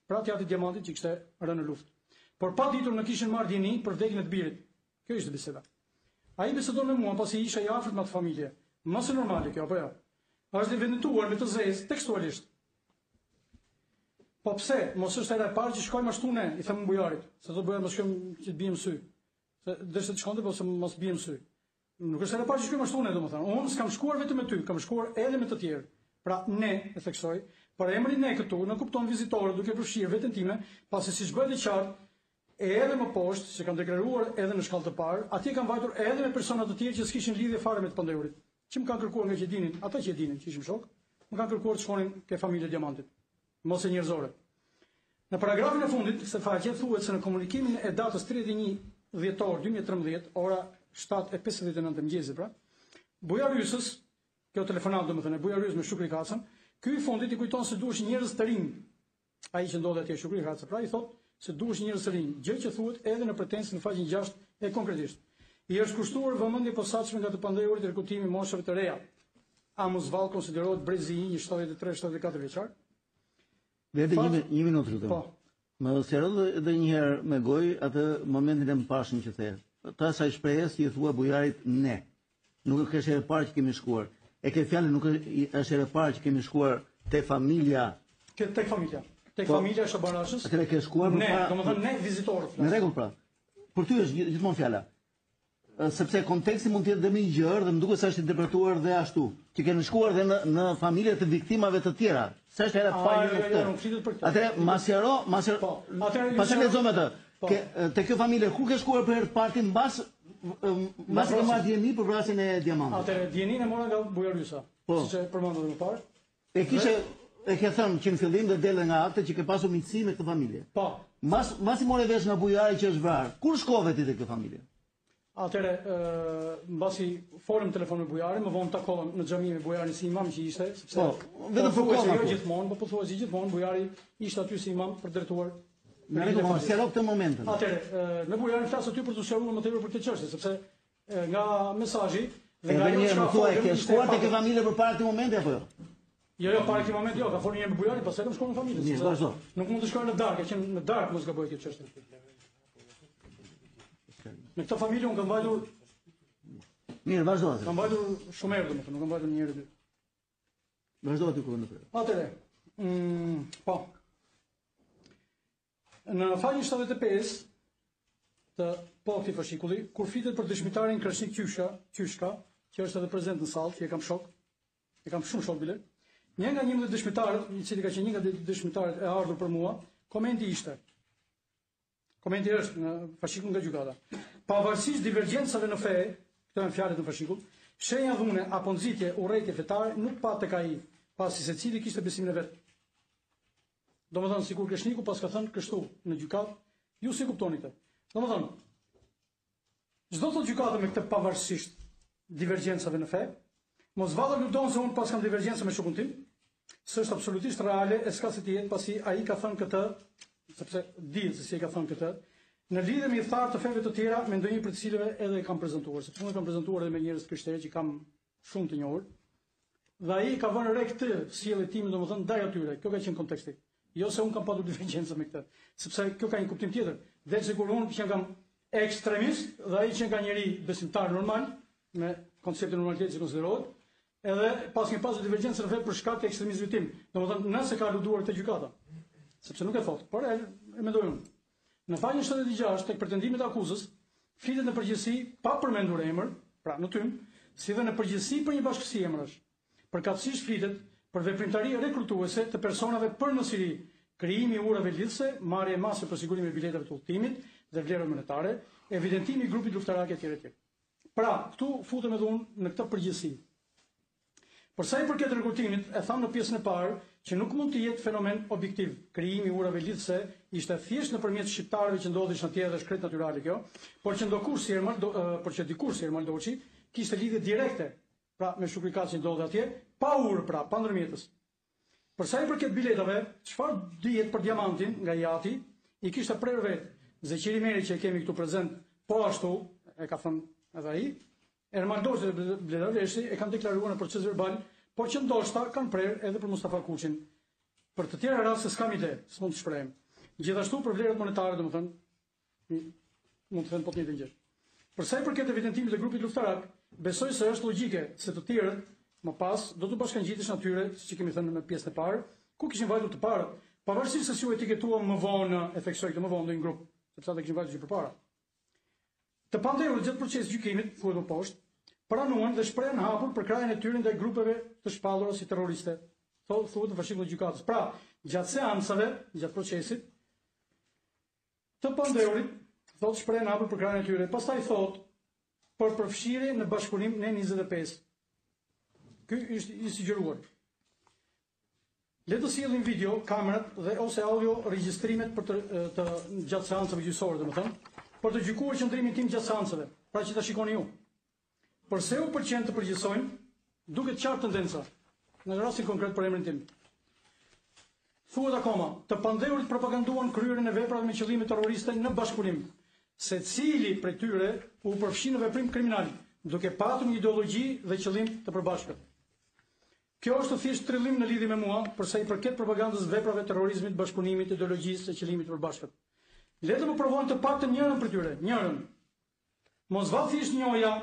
pra teatri Diamantit që kishte rënë në luftë. Por pa ditur në kishin marrë dieni për vdekjen e të birit. Kjo ishte biseda. Ai bisedon me mua pasi isha i afërt me atë familje. Mos e normale kjo apo jo? Është evidentuar me të zezë tekstualisht. Po pse? Mos është era e parë që shkojmë ashtu ne, i them Bujarit, se do bëjmë mos shkojmë që të bijmë sy. Se dëshë të shkonte, po se mos bijmë sy. Nuk është era e parë që shkojmë ashtu ne, domethënë. Unë s'kam shkuar vetëm me ty, kam shkuar edhe me të tjerë. Pra ne, e theksoj, por emri ne këtu në kupton vizitorë duke përfshirë veten time, pasi siç bëhet i qartë, edhe më poshtë, që kanë deklaruar edhe në shkallë të parë, atje kanë vajtur edhe me persona të tjerë që s'kishin lidhje fare me të pandehurit. Që më kanë kërkuar nga që dinin, ata që dinin, që ishim shok, më kanë kërkuar të shkonin ke familja Diamantit, mos e njerëzore. Në paragrafin e fundit, se faqe thuhet se në komunikimin e datës 31 dhjetor 2013, ora 7:59 të mëngjesit, pra, Bujariusës, kjo telefonat domethënë Bujarius me Shukri Kacën, ky i fundit i kujton se duhesh njerëz të rinj. Ai që ndodhet atje Shukri Kaca, pra i thotë se duhesh njerëz të rinj, gjë që thuhet edhe në pretensë në faqen 6 e konkretisht. I është kushtuar vëmendje posaçme nga të pandehurit e rekutimi moshave të reja. A Muzvall konsiderohet brezi i një 73-74 vjeçar? Vetë një minutë lutem. Po. Më sqaroj edhe një herë me gojë atë momentin e mpashëm që the. Ta sa shprehjes i thua Bujarit ne. Nuk është herë e parë që kemi shkuar. E ke fjalën nuk është herë e parë që kemi shkuar te familja. Tek familja. Tek familja e Shabarashës. Atëre ke shkuar ne, domethënë ne vizitorët. Në rregull pra. Për ty është gjithmonë fjala. sepse konteksti mund të jetë dhe më i gjerë dhe më duket se është interpretuar dhe ashtu, që keni shkuar dhe në familje të viktimave të tjera. Sa është era parë në këtë. Atëherë pasi lexojmë atë, te kjo familje ku ke shkuar për herë të parë mbas ke marrë dieni për vrasjen e Diamantit? Atëherë dienin e mora nga Bujarysa, siç e përmendëm më parë. E ke thënë që në fillim dhe dele nga akte që ke pasur miqësi me këtë familje. Po. Mbas i morë vesh nga bujari që është vrarë, kur shkove ti te kjo familje? Atëre, mbasi folëm telefon me bujarin, më vonë takohem në xhami me bujarin si imam që ishte, sepse vetëm për kohë jo gjithmonë, po thuajse gjithmonë bujari ishte aty si imam për drejtuar. Në rregull, sqaro këtë momentin. Atëre, me bujarin flas aty për të sqaruar më tepër për këtë çështje, sepse nga mesazhi dhe nga ajo që thuaj ke shkuar te kjo familje përpara këtij momenti apo jo? Jo, para këtij momenti jo, ka folur një me bujarin, pastaj kam shkuar në familje. Mirë, vazhdo. Nuk mund të shkoj në darkë, që në darkë mos gaboj këtë çështje. Me këtë familje unë kam mbajtur. Mirë, vazhdo. Kam mbajtur shumë herë, domethënë, nuk kam mbajtur një herë dy. Vazhdo aty ku në për. Atëre. Po. Në faqen 75 të këtij fashikulli, kur fitet për dëshmitarin Krashnik Qyshka, që është edhe prezent në sallë, që e kam shok. E kam shumë shok bile. Një nga 11 dëshmitarët, i cili ka qenë një nga dëshmitarët e ardhur për mua, komenti ishte. Komenti është në fashikull nga gjykata. Pavarësisht divergjencave në fe, këto janë fjalët në fashikull, shenja dhune apo nxitje urrejtje fetare nuk pa tek ai, pasi secili kishte besimin e vet. Domethënë sikur Krashniku pas ka thënë kështu në gjykatë, ju si kuptoni këtë? Domethënë, çdo të gjykata me këtë pavarësisht divergjencave në fe, mos valla luton se un pas kam divergjencë me shokun tim, s'është absolutisht reale, e s'ka se të jetë pasi ai ka thënë këtë, sepse dihet se si e ka thënë këtë, në lidhje me tharë të feve të tjera, me ndonjë për të cilëve edhe kam prezantuar, sepse unë kam prezantuar edhe me njerëz krishterë që kam shumë të njohur. Dhe ai ka vënë re këtë sjellje time, domethënë ndaj atyre. Kjo ka qenë konteksti. Jo se unë kam patur divergjencë me këtë, sepse kjo ka një kuptim tjetër. Dhe sikur unë që kam ekstremist dhe ai që ka njëri besimtar normal, me konceptin normalitet që konsiderohet, edhe pas divergjencë në fe për shkak të ekstremizmit tim. Domethënë nëse ka aluduar te gjykata. Sepse nuk e thot, por e mendoj unë. Në faqen 76 tek pretendimet e akuzës, flitet në përgjithësi pa përmendur emër, pra në tym, si dhe në përgjithësi për një bashkësi emrash. Përkatësisht flitet për veprimtari rekrutuese të personave për në Siri, krijimi i urave lidhëse, marrje e masë për sigurimin e biletave të udhëtimit dhe vlerën monetare, evidentimi i grupit luftarak etj. Pra, këtu futem edhe unë në këtë përgjithësi. Për sa i përket rekrutimit, e tham në pjesën e parë që nuk mund të jetë fenomen objektiv. Krijimi i urave lidhëse ishte thjesht nëpërmjet shqiptarëve që ndodhishin atje dhe shkret natyrale kjo, por që dikur si Ermal Doçi kishte lidhje direkte, pra me Shukrikat që ndodhi atje, pa urë, pra pa ndërmjetës. Për sa i përket biletave, çfarë dihet për Diamantin nga Jati, i kishte prerë vetë. Zeqiri Meri që e kemi këtu prezent, po ashtu, e ka thënë edhe ai, Ermal Doçi dhe Bleda Vleshi e kanë deklaruar në proces verbal, por që ndoshta kanë prerë edhe për Mustafa Kuçin. Për të tjera raste s'kam ide, s'mund të shprehem. Gjithashtu për vlerat monetare, domethënë, mund të them po të njëjtën gjë. Për sa i përket evidentimit të grupit luftarak, besoj se është logjike se të tjerët më pas do të bashkangjitishin atyre, siç kemi thënë në pjesën e parë, ku kishin vajtur të parë, pavarësisht se si u etiketuam më vonë, e theksoj këtë më vonë në një grup, sepse ata kishin vajtur gjë përpara. Të pandehur gjatë procesit gjykimit, thuhet më poshtë, pranuan dhe shprehen hapur për krajen e tyre ndaj grupeve të shpallura si terroriste. Thuhet në fashikulli gjykatës. Pra, gjatë seancave, gjatë procesit, të pandehurit thotë shprehen hapur për krajen e tyre. Pastaj thotë për përfshirje në bashkëpunim në 25. Ky është i sugjeruar. Le të sjellim video, kamerat dhe ose audio regjistrimet për të gjatë seancave gjyqësore, domethënë, për të gjykuar qëndrimin tim gjatë seancave, pra që ta shikoni ju. Përse u pëlqen të përgjithsojmë, duket qartë tendenca, në rastin konkret për emrin tim. Thuhet akoma, të pandehurit propaganduan kryerjen e veprave me qëllime terroriste në bashkëpunim. Secili prej tyre u përfshi në veprim kriminal, duke patur një ideologji dhe qëllim të përbashkët. Kjo është thjesht trillim në lidhje me mua, përsa i përket propagandës veprave terrorizmit, bashkëpunimit, ideologjisë e qëllimit të përbashkët. Le të më provojnë të paktën njërin për tyre, njërin. Mos vao thjesht njoja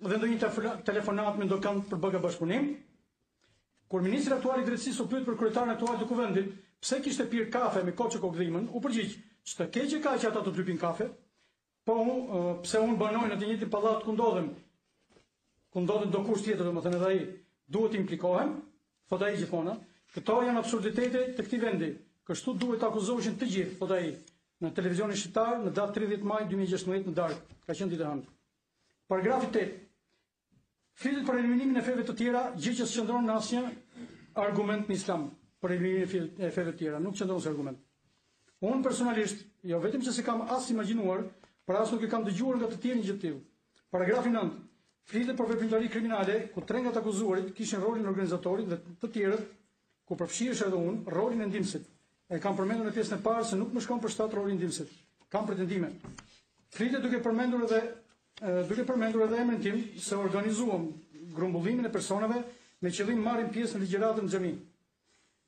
dhe ndonjë telefonat me ndokan për bëga bashkëpunim. Kur ministri aktual i drejtësisë u pyet për kryetarin aktual të kuvendit, pse kishte pirë kafe me Koçë Kokdhimën, u përgjigj, ç'të keqe ka që ata të dy pin kafe? po pse unë banoj në të njëjtin pallat ku ndodhem do kusht tjetër, domethënë edhe ai duhet të implikohem, thot ai gjithmonë. Këto janë absurditete të këtij vendi. Kështu duhet të akuzoheshin të gjithë, thot ai, në televizionin shqiptar në datë 30 maj 2016 në darkë. Ka qenë ditë hënë. Paragrafi 8. Flitet për eliminimin e feve të tjera, gjë që s'qëndron në asnjë argument në Islam për eliminimin e feve të tjera, nuk qëndron si argument. Unë personalisht, jo vetëm që se kam as imagjinuar, por as nuk e kam dëgjuar nga të tjerë një gjë të tillë. Paragrafi 9. Flitet për veprimtari kriminale, ku tre nga të akuzuarit kishin rolin organizatorit dhe të tjerët, ku përfshihesh edhe unë, rolin e ndihmësit. E kam përmendur në pjesën e parë se nuk më shkon për shtat rolin e ndihmësit. Kam pretendime. Flitet duke përmendur edhe emrin tim se organizuam grumbullimin e personave me qëllim marrin pjesë në ligjëratën në xhami.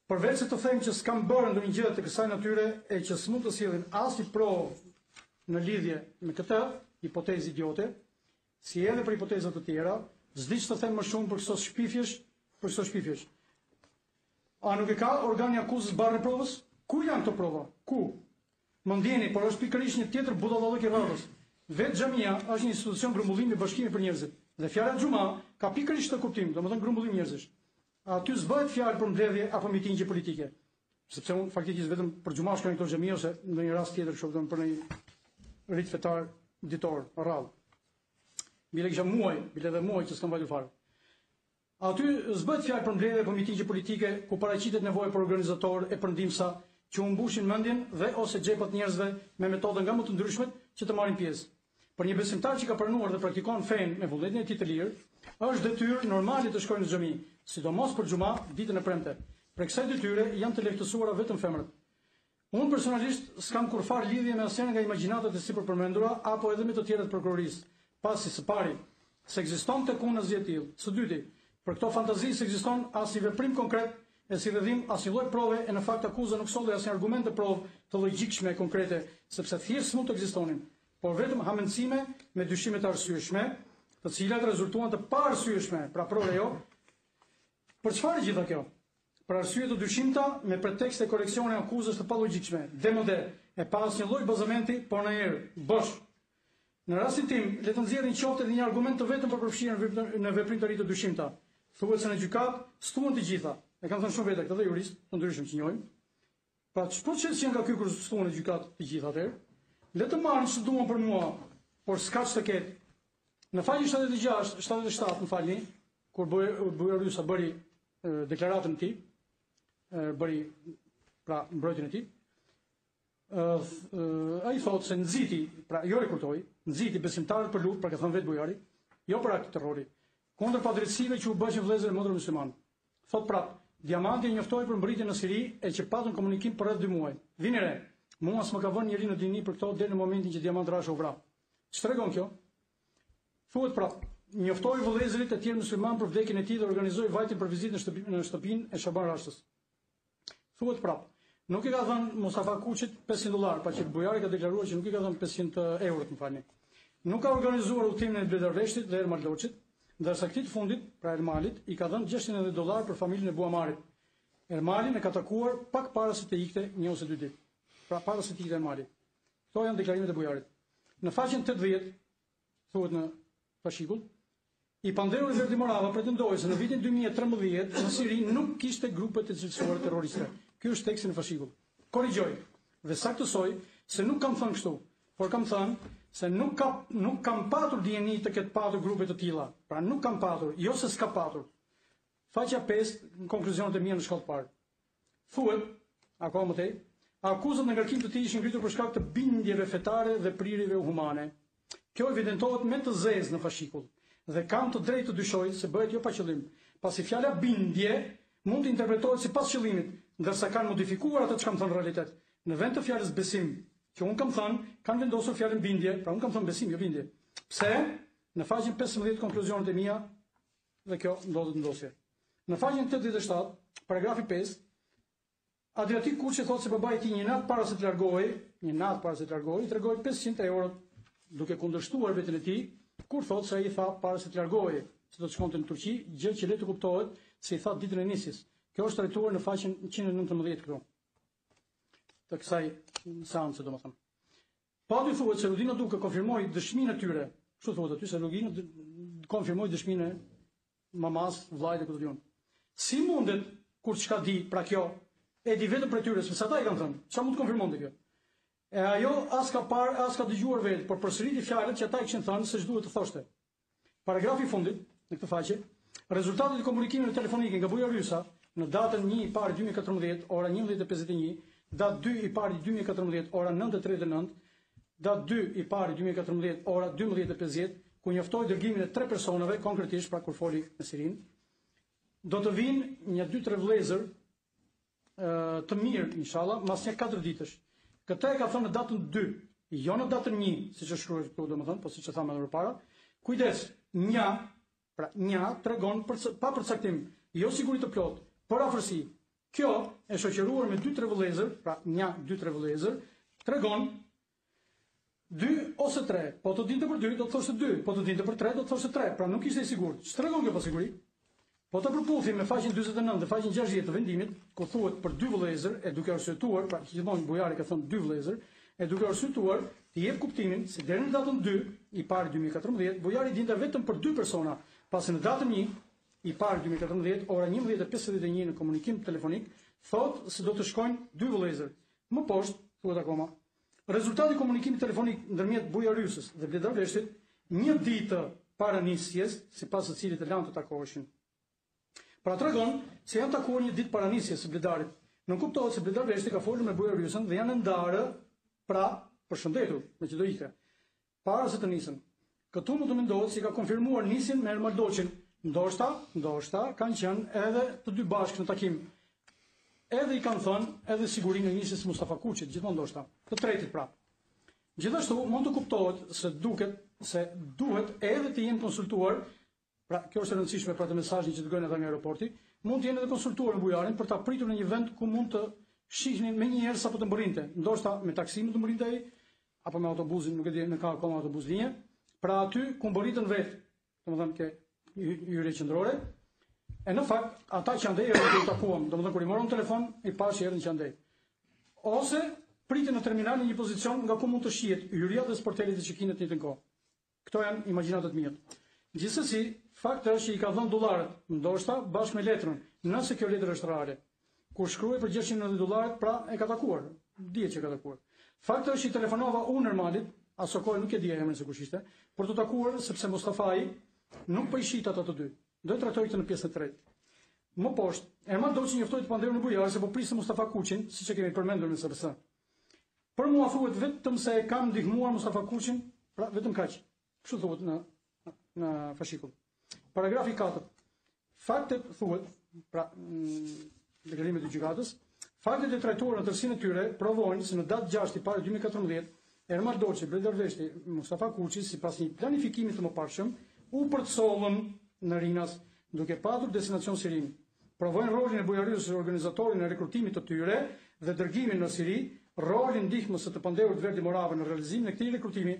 Përveç se të them që s'kam bërë ndonjë gjë të kësaj natyre e që s'mund të sillin asnjë provë në lidhje me këtë hipotezë idiote, si edhe për hipotezat të tjera, s'di që të them më shumë për këto shpifjesh. A nuk e ka organi akuzës barë në provës? Ku janë këto prova? Ku? Më ndjeni, por është pikërisht një tjetër budallëk i rrallës. Vetë xhamia është një institucion grumbullimi bashkimi për njerëzit. Dhe fjala xhuma ka pikërisht këtë kuptim, domethënë grumbullim njerëzish. Aty s'bëhet fjalë për mbledhje apo mitingje politike. Sepse unë faktikisht vetëm për xhuma shkoj në këto xhami ose në një rast tjetër kështu për një rit fetar ditor, rrallë. Bile kisha bile dhe muaj që s'kam vajtur fare. Aty s'bëhet fjalë për mbledhje apo mitingje politike ku paraqitet nevoja për organizator e për ndihmësa që u mbushin mendjen dhe ose xhepat njerëzve me metoda nga më të ndryshmet që të marrin pjesë. Për një besimtar që ka pranuar dhe praktikon fen me vullnetin e tij të lirë, është detyrë normale të shkojë në xhami, sidomos për xhuma ditën e premte. Për kësaj detyre janë të lehtësuara vetëm femrat. Unë personalisht s'kam kurfar lidhje me asnjë nga imagjinatat e sipër përmendura apo edhe me të tjerët prokurorisë, pasi së pari se ekziston tek unë asgjë e tillë. Së dyti, për këto fantazi s'ekziston asnjë veprim konkret e si vedhim asnjë lloj prove e në fakt akuza nuk solli asnjë argument të provë të logjikshme e konkrete, sepse thjesht s'mund të ekzistonin, por vetëm hamendësime me dyshime të arsyeshme, të cilat rezultuan të pa arsyeshme, pra prove jo. Për çfarë gjitha kjo? Për arsye të dyshimta me pretekste koreksione akuzës të palogjikshme, demode, e pa asnjë lloj bazamenti, por në erë, bosh. Në rastin tim, le të nxjerrin qoftë edhe një argument të vetëm për përfshirjen në veprimtari të dyshimta. Thuhet se në gjykat stuan të gjitha. E kanë thënë shumë vetë këtë jurist, të ndryshëm që njohim. Pra ç'po çes që nga ky kur stuan në gjykat të gjitha atëherë? Le të marrin ç'do duan për mua, por s'ka ç'të ketë. Në faqen 76, 77, më falni, kur Bujarysa bëri deklaratën e tij, bëri pra mbrojtjen e tij. Ai thotë se nxiti, pra jo rekurtoi, nxiti besimtarët për luftë, pra ka thënë vetë Bujari, jo për akt terrori, kundër padrejtësive që u bëshin vëllezër e motra musliman. Thot prap, Diamanti njoftoi për mbritjen në Siri e që patën komunikim për rreth 2 muaj. Vini re, mua s'më ka vënë njëri në dini për këto deri në momentin që Diamant Rasha u vra. Ç'tregon kjo? Thuhet prap, njoftoi vëllezërit e tjerë musliman për vdekjen e tij dhe organizoi vajtin për vizitë në shtëpinë e Shaban Rashës. Thuhet prap, nuk i ka dhënë Mustafa Kuçit $500, pa që Bujari ka deklaruar që nuk i ka dhënë 500 euro, më falni. Nuk ka organizuar udhëtimin e Bledërveshtit dhe Ermal Loçit, ndërsa këtij të fundit, pra Ermalit, i ka dhënë $600 për familjen e Buamarit. Ermalin e ka takuar pak para se të ikte 1 ose 2 ditë. Pra para se të ikte Ermali. Kto janë deklarimet e Bujarit. Në faqen 80, thuhet në fashikull, i panderur Verdi Morava pretendoi se në vitin 2013 në Siri nuk kishte grupe të cilësuara terroriste. Ky është teksti në fashikull. Korrigjoj dhe saktësoj se nuk kam thënë kështu, por kam thënë se nuk kam patur dieni të ketë patur grupe të tilla. Pra nuk kam patur, jo se s'ka patur. Faqja 5, në konkluzionet e mia në shkallë parë. Thuhet, akoma më tej, akuzat në ngarkim të tij ishin ngritur për shkak të bindjeve fetare dhe prirjeve humane. Kjo evidentohet me të zezë në fashikull dhe kam të drejtë të dyshoj se bëhet jo pa qëllim, pasi fjala bindje mund të interpretohet sipas qëllimit, ndërsa kanë modifikuar atë që kam thënë në realitet. Në vend të fjalës besim, që unë kam thënë, kanë vendosur fjalën bindje, pra unë kam thënë besim, jo bindje. Pse? Në faqen 15 konkluzionet e mia dhe kjo ndodhet ndosje. Në faqen 87, paragrafi 5, Adriatik Kuçi thotë se babai i tij një natë para se të largohej, tregoi 500 euro, duke kundërshtuar veten e tij, kur thotë se ai tha para se të largohej, se do të shkonte në Turqi, gjë që le të kuptohet se i tha ditën e nisjes. Kjo është trajtuar në faqen 119 këtu. Të kësaj seance, domethënë. Pati thuhet se Rudina Duke konfirmoi dëshminë e tyre. Kështu thuhet aty se Rudina konfirmoi dëshminë e mamas, vllajt e këtu. Si mundet kur çka di, pra kjo e di vetëm për tyre, sepse ata i kanë thënë. Çfarë mund të konfirmonte kjo? E ajo as ka parë, as ka dëgjuar vetë, por përsëriti fjalët që ata i kishin thënë se ç'duhet të thoshte. Paragrafi i fundit në këtë faqe, rezultatet e komunikimeve telefonike nga Buja Rysa në datën 1/1/2014, ora 11:51, datë 2/1/2014, ora 9:39, datë 2/1/2014, ora 12:50, ku njoftoi dërgimin e 3 personave, konkretisht pra kur foli në Sirin, do të vinë një 2-3 vëllezër të mirë, inshallah, mas një 4 ditësh. Këtë e ka thënë në datën 2, jo në datën 1, siç është shkruar këtu domethënë, po siç e thamë më parë. Kujdes, një tregon pa përcaktim, jo siguri të plot, por afërsi. Kjo e shoqëruar me 2-3 vëllezër, pra 1-2-3 vëllezër, tregon 2 ose 3. Po të dinte për 2 do të thoshte 2, po të dinte për 3 do të thoshte 3. Pra nuk ishte i sigurt. Ç'tregon kjo pa siguri? Po të përputhim me faqen 49 dhe faqen 60 të vendimit, ku thuhet për 2 vëllezër, e duke arsyetuar, pra gjithmonë Bujari ka thënë 2 vëllezër, e duke arsyetuar të jep kuptimin se deri në datën 2/1/2014, Bujari dinte vetëm për 2 persona, pasi në datën 1/1/2014, ora 11:51 në komunikim telefonik, thotë se do të shkojnë 2 vëllezër. Më poshtë thuhet akoma, rezultati i komunikimit telefonik ndërmjet Bujarysës dhe Bledarveshtit një ditë para nisjes, sipas së cilit e lanë të takoheshin. Pra tregon se janë takuar një ditë para nisjes së Bledarit. Nuk kuptohet se Bledarveshti ka folur me Bujarysën dhe janë ndarë pra përshëndetur me që do ikte para se të nisën. Këtu mund të mendohet se ka konfirmuar nisjen me Ermaldoqin. Ndoshta kanë qenë edhe të dy bashkë në takim. Edhe i kanë thënë edhe sigurinë e nisjes së Mustafa Kuçit, gjithmonë ndoshta. Të tretit pra. Gjithashtu mund të kuptohet se duhet edhe të jenë konsultuar. Pra, kjo është e rëndësishme për atë mesazhin që dërgojnë ata nga aeroporti, mund të jenë edhe konsultuar me Bujarin për ta pritur në një vend ku mund të shihnin më një herë sapo të mbërrinte, ndoshta me taksimin të mbërrinte ai, apo me autobusin, nuk e di, në ka akoma autobus linje, pra aty ku mbërritën vetë, domethënë ke hyrje qendrore. E në fakt, ata që andej e takuam, domethënë kur i morën telefon, i pashi erdhën që andej. Ose pritin në terminal në një pozicion nga ku mund të shihet hyrja dhe sportelit të çekinit në të njëjtën kohë. Këto janë imagjinatat mia. Gjithsesi, fakti është që i ka dhënë dollarët, ndoshta bashkë me letrën, nëse kjo letër është reale. Kur shkruaj për $690, pra e ka takuar, dihet që ka takuar. Fakti është që i telefonova unë Ermalit, aso kohë nuk e dija emrin se kush ishte, për të takuar sepse Mustafai nuk po i shit ata të dy. Do të trajtoj këtë në pjesën e tretë. Më poshtë, Ermaldoqi njoftoi të panderun në Bujar se po prisë Mustafa Kuçin, siç e kemi përmendur në SBS. Për mua thuhet vetëm se e kam ndihmuar Mustafa Kuçin, pra vetëm kaq. Kështu thuhet në fashikull. Paragrafi 4. Faktet thuhet, pra deklarimet e gjykatës, faktet e trajtuara në tërësinë e tyre provojnë se në datë 6/1/2014, Ermaldoqi, Bledarveshti, Mustafa Kuçi, sipas një planifikimi të mëparshëm, u përcollën në Rinas, duke patur destinacion Sirin. Provojnë rolin e Bujarysës organizatorin e rekrutimit të tyre dhe dërgimin në Siri, rolin ndihmës së të pandehurit Verdi Morave në realizimin e këtij rekrutimi.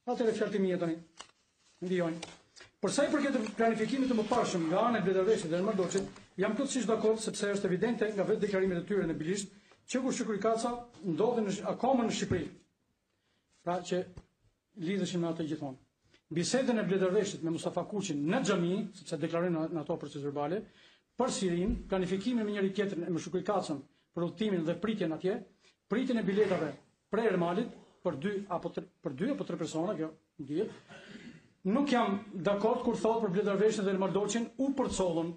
Atëre fjalët e mia tani. Ndihojnë. Për sa i përket planifikimit të mëparshëm nga ana e Bledarveshtit dhe Ermaldoqit, jam plotësisht dakord sepse është evidente nga vetë deklarimet e tyre në Bilisht që kur Shqipërikaca ndodhen akoma në Shqipëri. Pra që lidheshin me atë gjithmonë. Bisedën e Bledarveshtit me Mustafa Kuçin në xhami, sepse deklarojnë në ato proces verbale, për Sirin, planifikimin me njëri tjetrin e me Shqipërikacën për udhëtimin dhe pritjen atje, pritjen e biletave për Ermalit për 2 apo 3 persona, kjo dihet. Nuk jam dakord kur thotë për Bledarveshtin dhe Ermaldoqin u përcollën,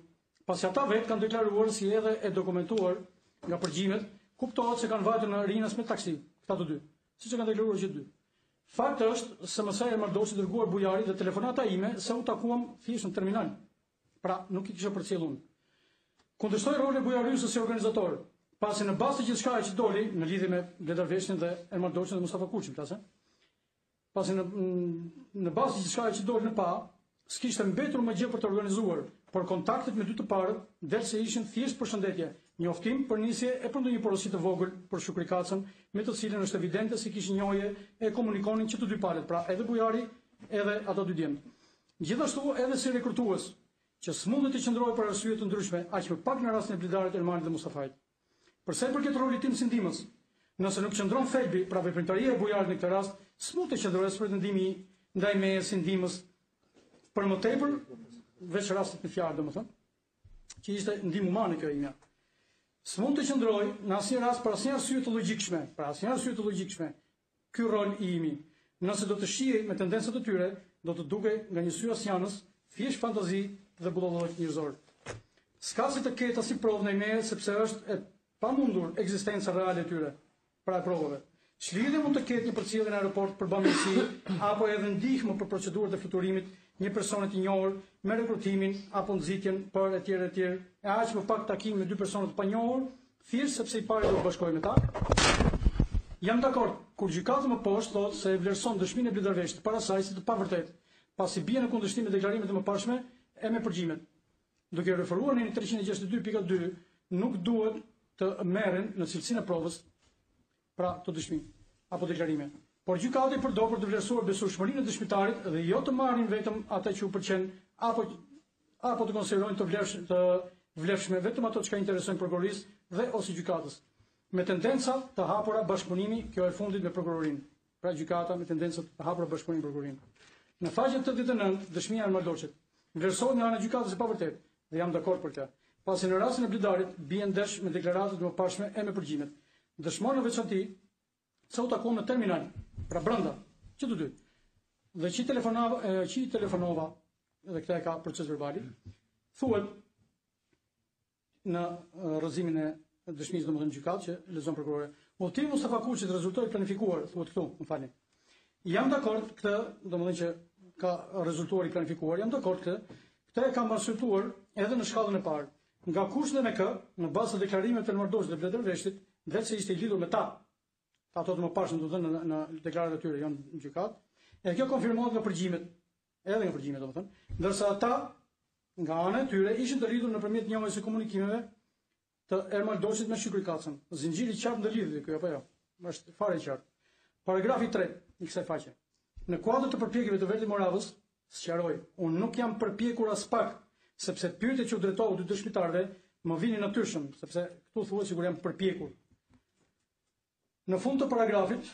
pasi ata vetë kanë deklaruar si edhe e dokumentuar nga përgjimet, kuptohet se kanë vajtur në Rinas me taksi, këta të dy, siç e kanë deklaruar që dy. Fakti është se mësaj Ermaldoqi dërguar Bujarit dhe telefonata ime se u takuam thjesht në terminal. Pra, nuk i kisha përcjell unë. Kundërshtoi rolin e Bujarysës si organizator, pasi në bazë të gjithçka që doli në lidhje me Bledarveshtin dhe Ermaldoqin dhe Mustafa Kuçin, plasë. Pasi në bazë të gjithçka që doli në pa, s'kishte mbetur më gjë për të organizuar, por kontaktet me dy të parët derisa ishin thjesht përshëndetje, njoftim për nisje e për ndonjë porosi të vogël për Shqipërikacën, me të cilën është evidente se kishin njohje e komunikonin që të dy palët, pra edhe Bujari, edhe ato dy djemt. Gjithashtu edhe si rekrutues, që s'mundet të qëndrojë për arsye të ndryshme, aq më pak në rastin e Bledarit, Ermalit dhe Mustafait. Për sa i përket rolit tim si ndihmës, Nëse nuk qëndron thelbi, pra veprimtaria e bujarit në këtë rast, s'mund të qëndrojë pretendimi ndaj meje si ndihmës për më tepër, veç rastit në fjalë, domethënë, që ishte ndihmë humane kjo imja. S'mund të qëndrojë në asnjë rast për asnjë arsye të logjikshme, ky rol i imi. Nëse do të shihej me tendencat e tyre, do të dukej nga një sy asjanës, thjesht fantazi dhe bullallëk njerëzor. S'ka si të ketë as i provë ndaj meje, sepse është e pamundur ekzistenca reale e tyre, pra e provave. Ç'lidhje mund të ketë një përcjellje në aeroport për bamirësi apo edhe ndihmë për procedurat e fluturimit një personi të njohur me rekrutimin apo nxitjen për etj. E aq më pak takim me dy persona të panjohur, thjesht sepse i pari do të bashkohej me ta. Jam dakord kur gjykata më poshtë thotë se e vlerëson dëshminë e Blerdarveshit para saj si të pavërtetë, pasi bie në kundërshtim me deklarimet e mëparshme e me përgjimet. Duke referuar në 362.2, nuk duhet të merren në cilësinë e provës pra të dëshmi apo deklarime. Por gjykata i përdor për të vlerësuar besueshmërinë e dëshmitarit dhe jo të marrin vetëm atë që u pëlqen apo të konsiderojnë të vlefshme vetëm ato që interesojnë prokurorisë dhe ose gjykatës. Me tendenca të hapura bashkëpunimi, kjo e fundit me prokurorinë. Pra gjykata me tendenca të hapura bashkëpunimi me prokurorinë. Në faqen 89, dëshmia e Mardoçit vlerësohet nga ana e gjykatës e pavërtetë dhe jam dakord për këtë. Pasi në rastin e Bledarit bien ndesh me deklaratat e mëparshme e me përgjimet. Dëshmon në veçanti se u takuan në terminal, pra brenda, që të dy. Dhe që telefonova, dhe këta e ka proces verbali, thuhet në rrëzimin e dëshmisë domethënë gjykatë që lexon prokurore. Udhëtimi Mustafa Kuçit rezultoi planifikuar, thuhet këtu, më falni. Jam dakord këtë, domethënë që ka rezultuar i planifikuar, jam dakord këtë. Këtë e kam konsultuar edhe në shkallën e parë. Nga kushtet në kë, në bazë të deklarimeve të Mardoçit dhe Blerdarveshit, vetë se ishte i lidhur me ta. Ato të mëparshme do të thënë në deklaratat e tyre janë në gjykatë. E kjo konfirmohet nga përgjimet, edhe nga përgjimet domethënë, ndërsa ata nga ana e tyre ishin të lidhur nëpërmjet njohjes së komunikimeve të Mardoçit me Shykuri Kacën. Zinxhiri i qartë ndërlidhje ky apo jo? Është fare i qartë. Paragrafi 3 i kësaj faqe. Në kuadër të përpjekjeve të Verdi Moravës, sqaroj, unë nuk jam përpjekur as pak, sepse pyetjet që u drejtohu dy dëshmitarëve më vinin natyrshëm, sepse këtu thuhet sikur jam përpjekur. Në fund të paragrafit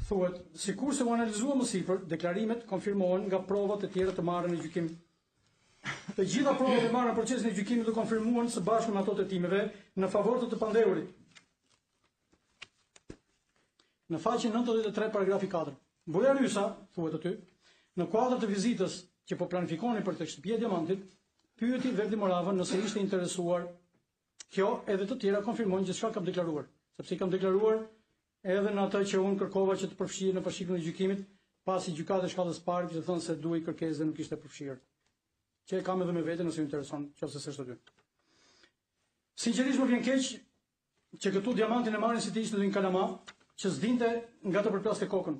thuhet, sikurse u analizuan më sipër, deklarimet konfirmohen nga provat e tjera të marrë në gjykim. Të gjitha provat e marrë në procesin e gjykimit do konfirmuan së bashku me ato të hetimeve në favor të pandehurit. Në faqen 93 paragrafi 4. Buja Rysa, thuhet aty, në kuadër të vizitës që po planifikonin për tek shtëpia e Diamantit, pyeti Verdi Moravën nëse ishte interesuar. Kjo edhe të tjera konfirmojnë që çfarë kam deklaruar, sepse i kam deklaruar edhe në atë që unë kërkova që të përfshihet në fashiklin e gjykimit, pasi gjykata e shkallës parë kishte thënë se duhej kërkesë dhe nuk ishte përfshirë. Që e kam edhe me vete nëse ju intereson, nëse s'është aty. Sinqerisht më vjen keq që këtu Diamantin e marrin si të ishte në një kalama, që s'dinte nga të përplaste kokën,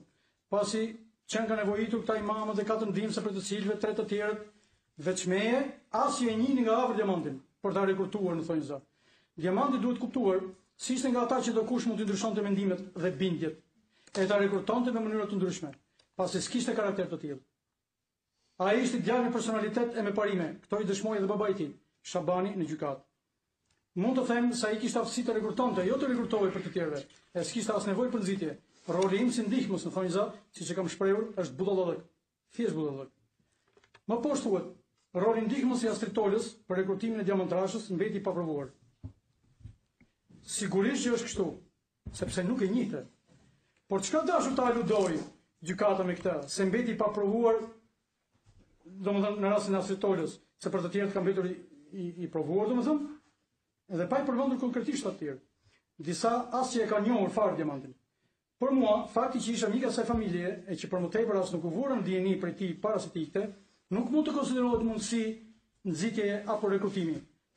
pasi që nga nevojitur këta imamët dhe katër ndihmëse për të cilëve tre të tjerët veçmeje, as që e njihnin nga afër Diamantin për ta rekurtuar në thonjza. Diamanti duhet kuptuar si ishte nga ata që do kush mund të ndryshonte mendimet dhe bindjet, e ta rekurtonte me mënyra të ndryshme, pasi s'kishte karakter të tillë. Ai ishte djalë me personalitet e me parime, këto i dëshmoi edhe babai i tij, Shabani në gjykatë. Mund të them se ai kishte aftësi të rekurtonte, jo të rekurtohej për të tjerëve, e s'kishte as nevojë për nxitje. Roli im si ndihmës në thonjza, siç e kam shprehur, është bullallëk. Thjesht bullallëk. Më poshtë thuhet, roli i ndihmës i Astrid Tolës për rekrutimin e Diamantrashës mbeti i paprovuar. Sigurisht që është kështu, sepse nuk e njihte. Por çka dashur ta aludoi gjykata me këtë, se mbeti i paprovuar, domethënë në rastin e Astrid Tolës, se për të tjerët ka mbetur i provuar, domethënë, edhe pa i përmendur konkretisht atë tjerë. Disa as që e kanë njohur fare Diamantin. Për mua, fakti që isha amiga së familje e që për më tepër as nuk u vurën DNA për ti para se të ikte, nuk mund të konsiderohet mundësi nxitjeje apo rekrutimi,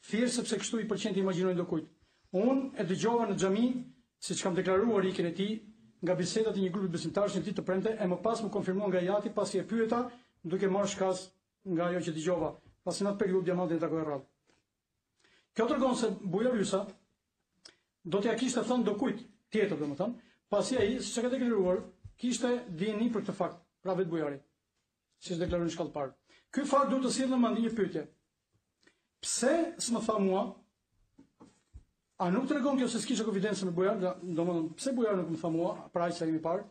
thjesht sepse kështu i pëlqen të imagjinojnë dokujt. Unë e dëgjova në xhami, siç kam deklaruar ikën e tij, nga bisedat e një grupi besimtarësh në ditë të premte, e më pas më konfirmua nga Jati pasi e pyeta duke marrë shkas nga ajo që dëgjova, pasi në atë periudhë Diamantin takoi rradh. Kjo tregon se Buja Rysa do t'ja kishte thënë dokujt tjetër, domethënë, pasi ai, siç e ka deklaruar, kishte DNA për këtë fakt, pra vetë bujari, siç deklaron në shkallë parë. Ky fakt duhet të sjellë në mendje një pyetje. Pse s'më tha mua A nuk tregon kjo se s'kisha konfidencë me Bujar, domethënë pse Bujar nuk më tha mua, pra aq sa kemi parë.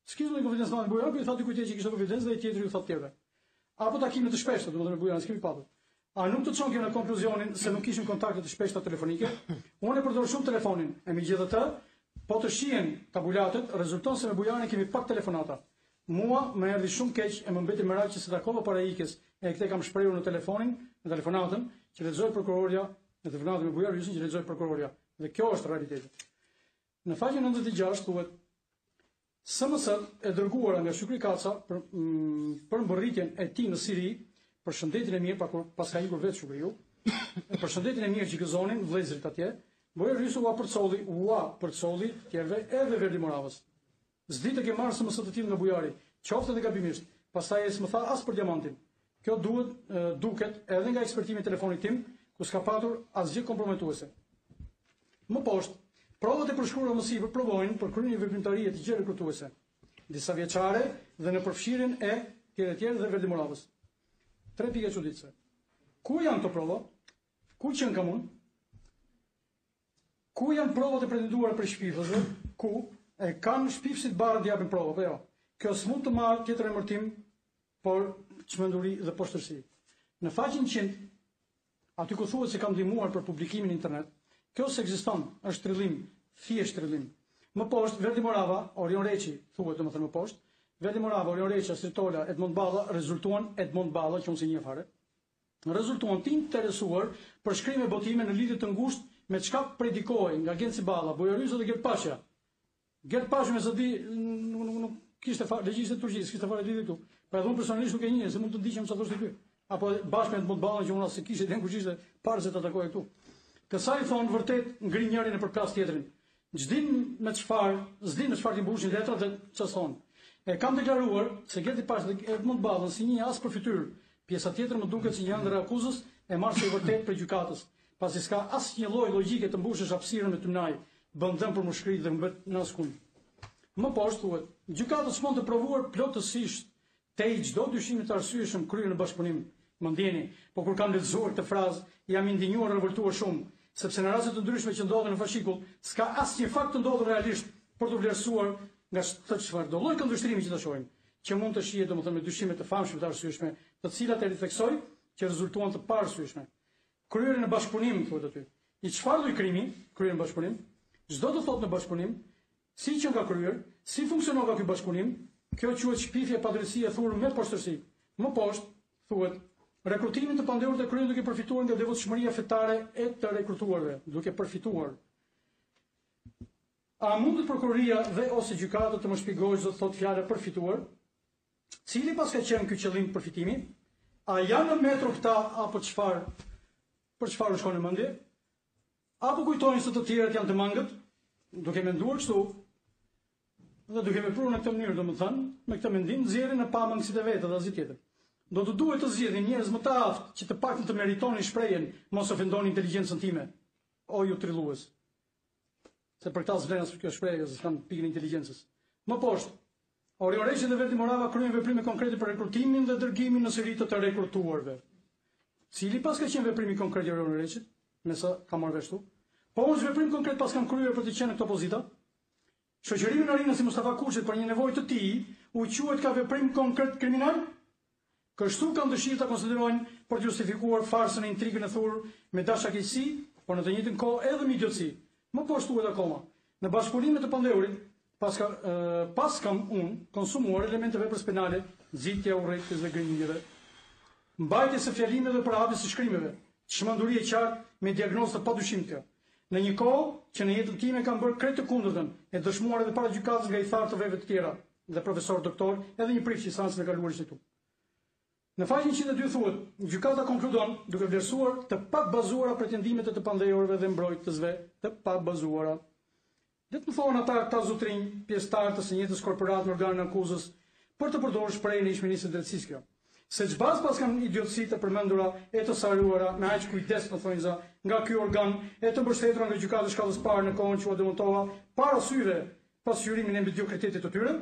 S'kisha ndonjë konfidencë me Bujar, i tha dikujt që kishte konfidencë dhe i tjetri u tha tjetër. Apo takime të shpeshta, domethënë me Bujar s'kemi patur. A nuk të çon kjo në konkluzionin se nuk kishim kontakte të shpeshta telefonike? Unë e përdor shumë telefonin, e megjithatë, po të shihen tabulatet, rezulton se me Bujarin kemi pak telefonata. Mua më erdhi shumë keq e më mbeti merak që se takova para ikjes, e këtë kam shprehur në telefonin, në telefonatën, që lexoi prokuroria, në telefonatën me Bujar Jusin që lexoi prokuroria. Dhe kjo është realiteti. Në faqen 96 thuhet SMS e dërguara nga Shykri Kaca për mbërritjen e tij në Siri, për shëndetin e mirë pas ka ikur vetë Shukriu, për shëndetin e mirë që gëzonin vëllezërit atje, Bujar Jusi u përcolli tjerëve edhe Verdi Moravës. S'di të ke marrë SMS të tillë nga Bujari, qoftë edhe gabimisht. Pastaj s'më tha as për diamantin. Kjo duket edhe nga ekspertimi i telefonit tim, ku s'ka patur asgjë komprometuese. Më poshtë, provat e përshkruara më sipër provojnë për kryen një veprimtarie të gjë rekrutuese, disa vjeçare dhe në përfshirjen e tjerë dhe Verdi Moravës. 3 pika çuditëse. Ku janë këto prova? Ku qen kam unë? Ku janë provat e pretenduara për shpifësve? Ku e kanë shpifësit barë të japin prova, apo jo? Kjo s'mund të marrë tjetër emërtim, por çmenduri dhe poshtërsi. Në faqen 100, aty ku thuhet se kam ndihmuar për publikimin në internet, kjo s'ekziston, është trillim, thjesht trillim. Më poshtë Verdi Morava, Orion Reçi, thuhet domethënë më poshtë, Verdi Morava, Orion Reçi, Stritola, Edmond Balla rezultuan Edmond Balla, që unë si një fare, rezultuan të interesuar për shkrime botime në lidhje të ngushtë me çka predikohej nga Genci Balla, Bujarizo dhe Gert Pasha. Gert Pasha me sa di nuk kishte fare legjistë turqisë, kishte fare lidhje këtu. Pra edhe unë personalisht nuk e njeh, se mund të ndiqem sa thoshte ky. Apo bashkë me Edmond Balla që unë as se kishte den kush ishte para se të takojë këtu. Kësaj thonë vërtet ngri njërin nëpër plas tjetrin. S'din me çfarë, s'din në çfarë i mbushin letrat dhe çfarë thonë. E kam deklaruar se Gerti Pasha dhe Edmond Balla si një as për fytyrë. Pjesa tjetër më duket si një ëndër akuzës e marrë se vërtet për gjykatës, pasi s'ka asnjë lloj logjike të mbushësh hapësirën me tymnaj, bën dëm për mushkëri dhe mbet në askund. Më poshtë thuhet, gjykata s'mund të provuar plotësisht te çdo dyshim të arsyeshëm kryer në bashkëpunim. Më ndjeni, po kur kam lexuar këtë frazë, jam i ndinjuar dhe revoltuar shumë, sepse në raste të ndryshme që ndodhen në fashikull, s'ka asnjë fakt të ndodhur realisht për të vlerësuar nga çfarë do lloj këndvështrimi që ta shohim, që mund të shihet domethënë me dyshime të famshme të arsyeshme, të cilat e rifleksoj që rezultuan të pararsyeshme. Kryer në bashkëpunim, thuhet aty. I çfarë lloj krimi kryer në bashkëpunim? Çdo të thotë në bashkëpunim, si që nga kryer, si funksionon ky bashkëpunim, kjo quhet shpifje padrejtësi e thurur me poshtërsi. Më poshtë thuhet rekrutimin të pandehur të kryer duke përfituar nga devotshmëria fetare e të rekrutuarve, duke përfituar. A mundet prokuroria dhe ose gjykata të më shpjegojë çdo thotë fjalë përfituar? Cili pas ka qenë ky qëllim përfitimi? A janë në metro këta apo çfarë? Për çfarë u shkon në mendje? Apo kujtojnë se të tjerët janë të mangët? Duke menduar kështu, dhe duke vepruar në këtë mënyrë, domethënë, me këtë mendim nxjerrin në pamangësitë e vetë dhe asgjë tjetër. Do të duhet të zgjedhin njerëz më të aftë që të paktën të meritonin shprehjen, mos ofendoni inteligjencën time. O ju trillues. Se për këtë s'vlen as kjo shprehje, se kanë pikën e inteligjencës. Më poshtë, Orion Reçi dhe Verdi Morava kryen veprime konkrete për rekrutimin dhe dërgimin në Siri të rekrutuarve. Cili pas ka qenë veprimi konkret i Orion Reçit, me sa ka marrë vesh këtu? Po unë veprim konkret pas kam kryer për të qenë në këtë pozita? Shoqërimi në rinë si Mustafa Kuçit për një nevojë të tij, u quhet ka veprim konkret kriminal? Kështu kanë dëshirë ta konsiderojnë për të justifikuar farsën e intrigën e thurur me dashakësi, por në të njëjtën kohë edhe me idiotësi. Më poshtë thuhet akoma, në bashkëpunime të pandehurit, pas kam unë konsumuar elemente veprës penale, nxitja urrejtjes dhe gënjeve, mbajtje së fjalimeve dhe përhapjes së shkrimeve, çmenduri e qartë me diagnozë të padyshimshme. Në një kohë që në jetën time kam bërë krejt të kundërtën, e dëshmuar edhe para gjykatës nga i tharë të veve të tjera, dhe profesor doktor, edhe një prifë instancën e kaluarit këtu. Në faqen 102 thuhet, gjykata konkludon duke vlerësuar të pabazuara pretendimet e të pandehurve dhe mbrojtësve të pabazuara. Dhe të më thonë ata zotrinj, pjesëtarë të së njëjtës korporat në organin e akuzës, për të përdorur shprehjen e ish-ministrit drejtësisë kjo. Se çbaz pas kanë idiotësitë të përmendura e të saruara me aq kujdes më thonjza nga ky organ e të mbështetura nga gjykata e shkallës parë në kohën që u demontova para syve pas jurimin e mediokritetit të tyre.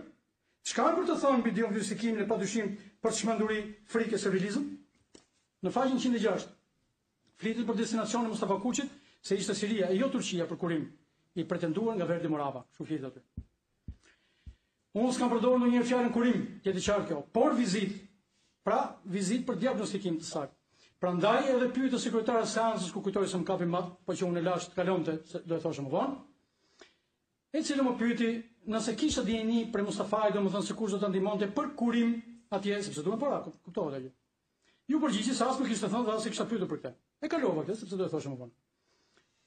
Çka për të thënë mbi diagnostikimin e padyshim për çmenduri, frikë e servilizëm? Në faqen 106 flitet për destinacionin Mustafa Kuçit se ishte Siria e jo Turqia për kurim, i pretenduar nga Verdi Morava, kështu flet aty. Unë s'kam përdorur ndonjëherë fjalën kurim, jetë qartë kjo, por vizit. Pra, vizit për diagnostikim të saktë. Prandaj edhe pyetën sekretaren e seancës ku kujtoi se më kapi mat, po që unë e lash të kalonte, se do e thoshe më vonë. E cili më pyeti nëse kishte dieni për Mustafaj, domethënë se kush do ta ndihmonte për kurim atje, sepse duhet para, kuptohet ajo. Ju përgjigji se as më kishte thënë dhe as e kisha pyetur për këtë. E kalova këtë, sepse do e thoshe më vonë.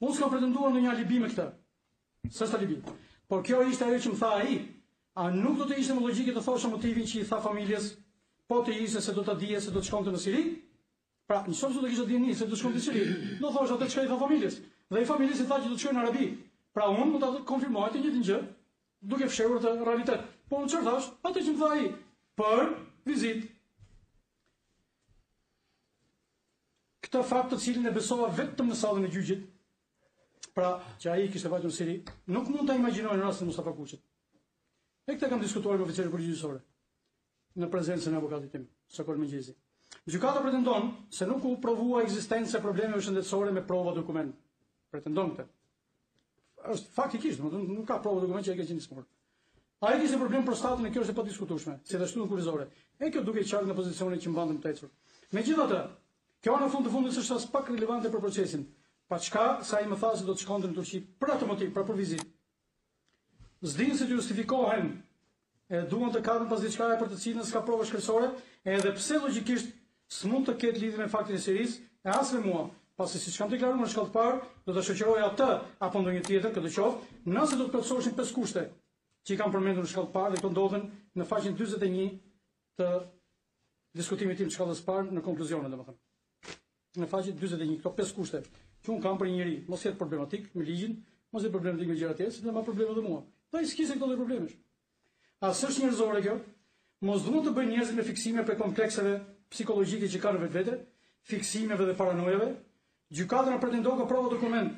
Unë s'kam pretenduar ndonjë alibi me këtë. S'është alibi. Por kjo ishte ajo që më tha ai. A nuk do të ishte më logjike të thoshe motivin që i tha familjes, po të ishte se do ta dije se do të shkonte në Siri? Pra, nëse do të kishte dieni se do të shkonte në Siri, do thosh atë çka i tha familjes. Dhe i familjes i tha që do të shkojë në Arabi. Pra unë mund ta konfirmoj të njëjtën gjë, duke fshehur të realitet. Po unë çfarë thash? Atë që më tha ai për vizitë. Këtë fakt të cilin e besova vetëm në sallën e gjyqit, pra që ai kishte vajtur në Siri, nuk mund ta imagjinoj në rastin e Mustafa Kuçit. E këtë kam diskutuar me oficerët përgjegjësor në prezencën e avokatit tim, Sokol Mengjezi. Gjykata pretendon se nuk u provua ekzistenca e problemeve shëndetësore me prova dokument. Pretendon këtë. Është faktikisht, nuk ka prova dokument që ai ka qenë i smur. Ai kishte problem prostatën e kjo është e padiskutueshme, si dhe shtudën kurizore. E kjo duke qartë në pozicionin që mbante të ecur. Megjithatë, kjo në fund të fundit është as pak relevante për procesin. Pa çka sa ai më tha se do të shkonte në Turqi për atë motiv, për vizitë. S'dinë se të justifikohen, e duan të kapin pas diçka për të cilën s'ka prova shkresore, edhe pse logjikisht s'mund të ketë lidhje me faktin e Siris, e as me mua, pasi siç kam deklaruar në shkallë të parë, do të shoqëroj atë apo ndonjë tjetër, këtë qoftë, nëse do të plotësoheshin 5 kushte që i kam përmendur në shkallë të parë dhe këto ndodhen në faqen 41 të diskutimit tim të shkallës së parë në konkluzione, domethënë. Në faqen 41 këto 5 kushte që un kam për një njerëz, mos jetë problematik me ligjin, mos jetë problematik me gjëra tjera, sepse ma probleme edhe mua. Do i skisë këto problemesh. As është njerëzore kjo? Mos duhet të bëjnë njerëzit me fiksime për komplekseve psikologjike që kanë vetvete, fiksimeve dhe paranojave. Gjykata na pretendon ka prova dokument,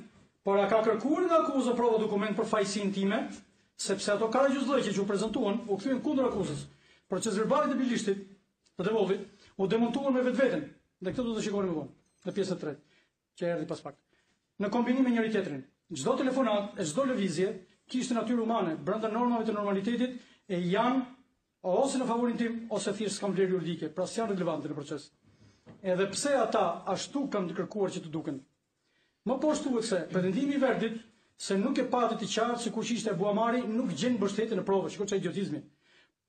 por a ka kërkuar nga akuza prova dokument për fajsinë time, sepse ato karagjuzllëqe që u prezantuan u kthyen kundër akuzës. Proces verbali i bilishtit të devolvit u demontuan me vetveten. Dhe këtë do të shikoni më vonë, në pjesën e tretë, që erdhi pas pak. Në kombinim me njëri tjetrin, çdo telefonat e çdo lëvizje kishte natyrë humane, brenda normave të normalitetit e janë ose në favorin tim ose thjesht s'kan vlerë juridike, pra s'janë relevante në proces. Edhe pse ata ashtu kanë kërkuar që të duken. Më poshtë thuhet se pretendimi i Verdit se nuk e pati të qartë se kush ishte Buamari nuk gjen mbështetje në provë, shikoj çfarë idiotizmi.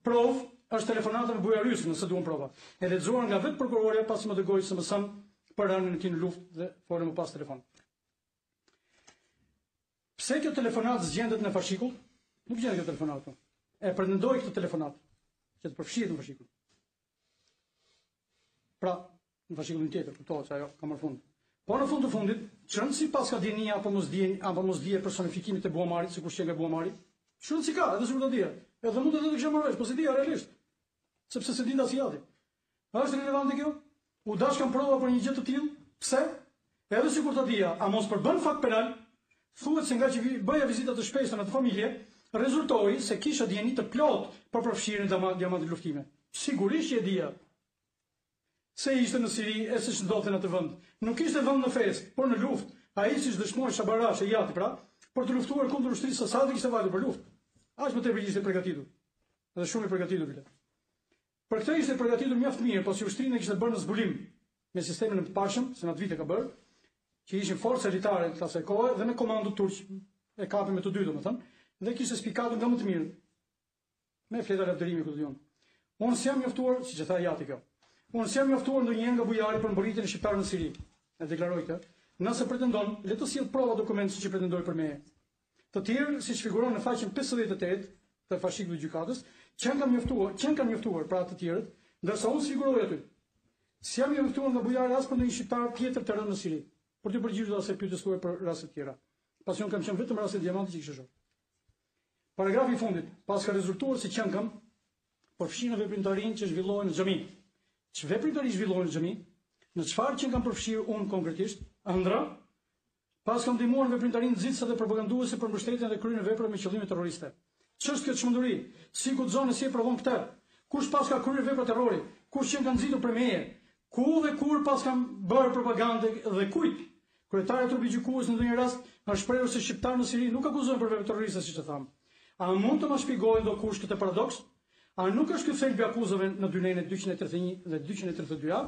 Provë është telefonata me Bujarys, nëse duan prova. E lexuar nga vetë prokurorja pasi më dërgoi SMS-n për rënien e tij në luftë dhe folën më pas telefon. Pse kjo telefonat zgjendet në fashikull? Nuk gjendet kjo telefonat. E pretendoi këtë telefonat që të përfshihet në fashikull. Pra, në fashikullin tjetër, kuptohet se ajo ka marrë fund. Po në fund të fundit, çon sipas ka dienia apo mos dije personifikimit të Buamarit, sikur që nga Buamari, çon si ka, edhe sikur ta dije. Edhe mund të kisha marrë vesh, po si dia realisht. Sepse se dinda si jati. A është relevante kjo? U dashkam prova për një gjë të tillë? Pse? Edhe sikur ta dija, a mos përbën fakt penal? Thuhet se nga që bëja vizita të shpeshta në atë familje, rezultoi se kisha dieni të plot për përfshirjen e diamantit luftime. Sigurisht që e dija. Se ishte në Siri e se ndodhte në atë vend. Nuk ishte vend në fest, por në luftë. Ai siç dëshmoi Shabarash e Jati pra, për të luftuar kundër ushtrisë së Asadit kishte vajtur për luftë. Aq më tepër ishte përgatitur. Dhe shumë i përgatitur bile. Për këtë ishte përgatitur mjaft mirë, pasi ushtrinë e kishte bërë në zbulim me sistemin e pashëm, se në atë vit e ka bërë, që ishin forca elitare të asaj kohe dhe me komando turq e kapi me të dy domethënë, dhe kishte spikatur nga më të mirë. Me fleta lavdërimi ku diun. Unë s'jam mjaftuar, siç e tha Jati kjo. Unë s'jam mjaftuar ndonjëherë nga Bujari për mbrojtjen e shqiptarëve në Siri. E deklaroj këtë. Nëse pretendon, le të sjell prova dokumente siç e pretendoi për meje. Të tjerë, siç figuron në faqen 58 të fashikullit të gjykatës, që kanë mjaftuar pra të tjerët, ndërsa unë figuroj aty. S'jam mjaftuar nga Bujari as për ndonjë shqiptar tjetër të rënë në Siri, për të përgjigjur asaj pyetjes tuaj për raste të tjera. Pasi unë kam qenë vetëm raste diamanti që kisha shoh. Paragrafi i fundit, pas ka rezultuar se qenkam përfshinë veprimtarinë që zhvillohen në xhami. Që veprimtari zhvillohen në xhami, në çfarë që kam përfshirë unë konkretisht, ëndra, pas kam ndihmuar në veprimtarinë nxitëse dhe propaganduese për mbështetjen dhe kryen vepra me qëllime terroriste. Ç'është kjo çmenduri? Si guxon si e provon këtë? Kush pas ka kryer vepra terrori? Kush që ka nxitur për meje? Ku dhe kur pas kam bërë propagandë dhe kujt? Kryetari i trupit gjykues në ndonjë rast ka shprehur se shqiptarë në Siri nuk akuzojnë për vepra terroriste, siç e tham. A mund të më shpjegojë do kush këtë paradoks? A nuk është ky thelbi akuzave në dynenë 231 dhe 232-a?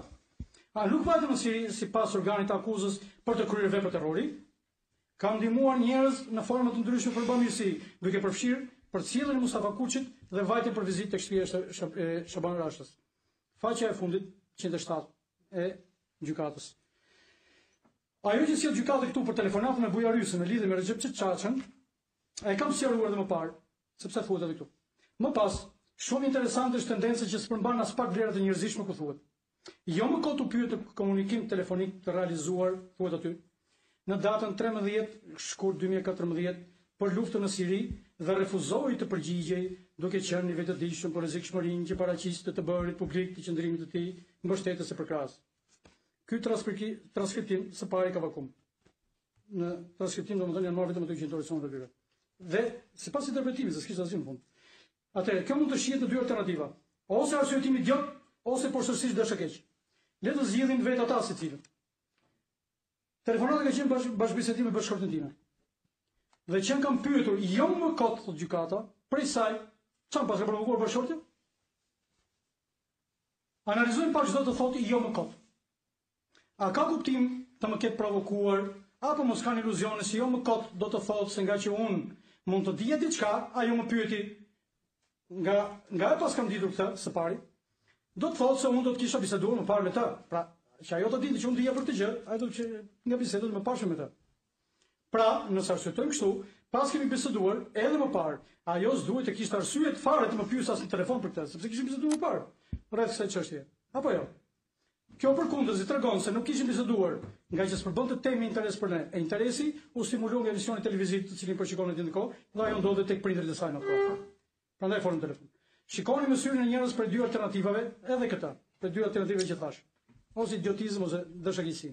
A nuk varet në Siri sipas organit të akuzës për të kryer vepra terrori? Ka ndihmuar njerëz në forma të ndryshme për bamirësi, duke përfshirë përcjelljen e Mustafa Kuçit dhe vajtjen për vizitë tek shtëpia e Shaban Rashës. Faqja e fundit 107 e gjykatës. Ajo që sjell gjykata këtu për telefonatën me Buja Rysën në lidhje me Recep Çaçën, e kam sqaruar edhe më parë, sepse thuhet edhe këtu. Më pas, shumë interesante është tendenca që s'përmban as pak vlerat e njerëzishme ku thuhet. Jo më kot u pyet të komunikim telefonik të realizuar, thuhet aty, në datën 13 shkurt 2014 për luftën në Siri dhe refuzoi të përgjigjej duke qenë i vetëdijshëm për rrezikshmërinë që paraqiste të bërit publik të qëndrimit të tij mbështetës së përkrahas. Ky transkriptim së pari ka vakum. Në transkriptim domethënë janë marrë vetëm ato që intereson të tyre. Dhe sipas interpretimit se s'kishte asgjë në fund. Atëherë, kjo mund të shihet në dy alternativa. Ose arsyetimi idiot, ose porsërisht dëshë keq. Le të zgjidhin vetë ata secili. Telefonata ka qenë bashkëbisedim me bashkëshortën time. Dhe që kam pyetur, jo më kot, thot gjykata, prej saj, çfarë pas ka provokuar bashkëshortja? Analizojmë pak çdo të thotë jo më kot. A ka kuptim të më ketë provokuar, apo mos kanë iluzione se jo më kot do të thotë se nga që unë mund të dija diçka, ajo më pyeti nga e pas kam ditur këtë së pari, do të thotë se unë do të kisha biseduar më parë me të. Pra, që ajo të ditë që unë dija për këtë gjë, ajo do që nga bisedët më pashme me të. Pra, nëse arsytojmë kështu, pas kemi biseduar edhe më parë, ajo s'duhet të kishte arsye të fare të më pyes as në telefon për këtë, sepse kishim biseduar më parë rreth kësaj çështje. Apo jo? Kjo përkundërzi tregon se nuk kishim biseduar nga që s'përbënte temë interes për ne. E interesi u stimulua nga emisioni televiziv të cilin po shikoni në kohë, dhe ajo ndodhet tek prindërit e saj në kohë. Prandaj folën në telefon. Shikoni me syrin e njerëz për dy alternativave, edhe këtë, për dy alternative që thash. Ose idiotizëm ose dëshëgjësi.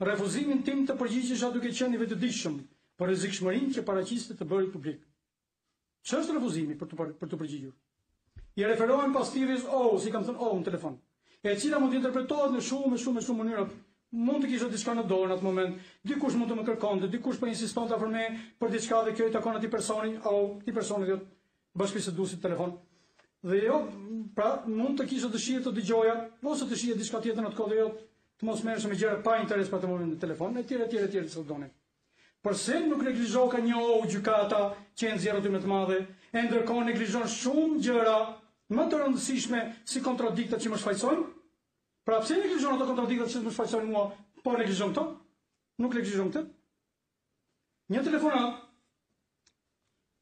Refuzimin tim të përgjigjesha duke qenë i vetëdijshëm për rrezikshmërinë që paraqiste të bëri publik. Ç'është refuzimi për të përgjigjur? I referohen pas thirrjes si kam thënë në telefon, e cila mund të interpretohet në shumë mënyra. Mund të kisha diçka në dorë në atë moment, dikush mund të më kërkonte, dikush po insistonte afër me për diçka dhe kjo i takon atij personi, ti personi do bashkëbiseduesit telefon. Dhe jo, pra mund të kisha dëshirë të dëgjoja, ose të shihja diçka tjetër në atë kohë, jo të mos merresh me gjëra pa interes për atë moment në telefon, etj çfarë doni. Përse nuk neglizhon ka një gjykata që e nxjerr aty më të madhe, e ndërkohë neglizhon shumë gjëra më të rëndësishme si kontradiktat që më shfaqsojnë? Pra pse neglizhon ato kontradiktat që më shfaqsojnë mua, po neglizhon këto? Nuk neglizhon këtë? Një telefonat.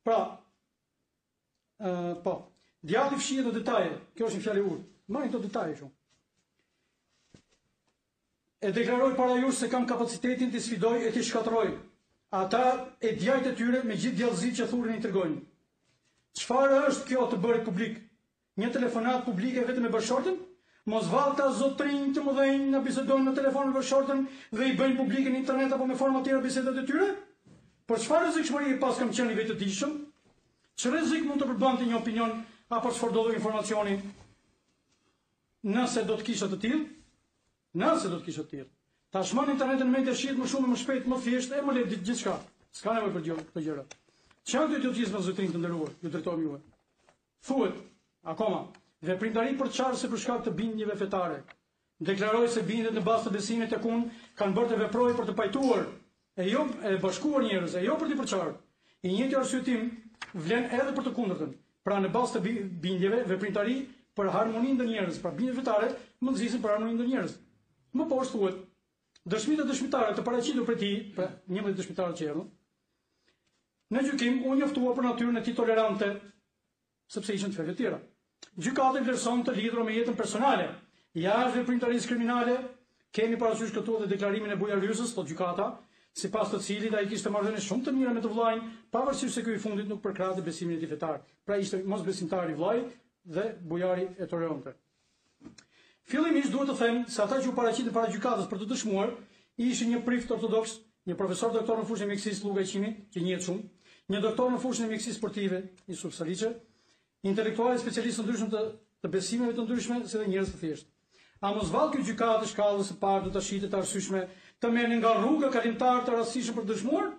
Pra, po, djati fshihet në detaje, kjo është një fjalë e urtë. Marrin këto detaje shumë. E deklaroj para jush se kam kapacitetin të sfidoj e të shkatërroj ata e djajt e tyre me gjithë djallëzit që thurin i tregojnë. Çfarë është kjo të bërit publik? Një telefonat publike vetëm me bashkëshortën? Mos vallta zotrinj të mëdhenj na bisedojnë në telefon me bashkëshortën dhe i bëjnë publike në internet apo me forma tjera bisedat e tyre? Por çfarë rrezikshmëri pas kam qenë i vetëdijshëm? Ç'rrezik rrezik mund të përbante një opinion apo çfarëdo informacioni nëse do të kisha të tillë? Nëse do të kisha të tillë. Tashmë në internetin më të shihet më shumë më shpejt, më thjesht e më lehtë gjithçka. S'ka nevojë për këto gjëra. Çfarë do të thotë zotrinj të nderuar? Ju drejtojmë juve. Thuhet akoma, veprimtari për çfarë se për shkak të bindjeve fetare. Deklaroi se bindjet në bazë të besimit tek unë kanë bërë të veprojë për të pajtuar, e jo e bashkuar njerëz, e jo për të përçarë. I njëjti arsyetim vlen edhe për të kundërtën. Pra në bazë të bindjeve, veprimtari për harmoninë ndër njerëz, pra bindjet fetare mund të nxisin për harmoninë ndër njerëz. Më poshtë thuhet, dëshmitë e dëshmitarëve të paraqitur për ti, pra 11 dëshmitarë që erdhën. Në gjykim u njoftua për natyrën e tij tolerante, sepse ishin të feve tjera. Gjykata vlerëson të lidhur me jetën personale. Jashtë veprimtarisë kriminale, kemi parasysh këtu edhe deklarimin e Buja Rysës, thotë gjykata, sipas të cilit ai kishte marrëdhënie shumë të mira me të vllajin, pavarësisht se ky i fundit nuk përkrahte besimin e tij fetar. Pra ishte mosbesimtar i vllajit dhe bujari e toleronte. Fillimisht duhet të them se ata që u paraqitën para gjykatës për të dëshmuar ishin një prift ortodoks, një profesor doktor në fushën e mjekësisë Luka Qimi, që njihet shumë, një doktor në fushën e mjekësisë sportive, Yusuf Saliçe, intelektualë specialistë të ndryshëm të besimeve të ndryshme, si dhe njerëz të thjeshtë. A mos vallë ky gjykatë shkallës së parë do ta shitet të arsyeshme të merrni nga rruga kalimtar të rastishëm për dëshmuar,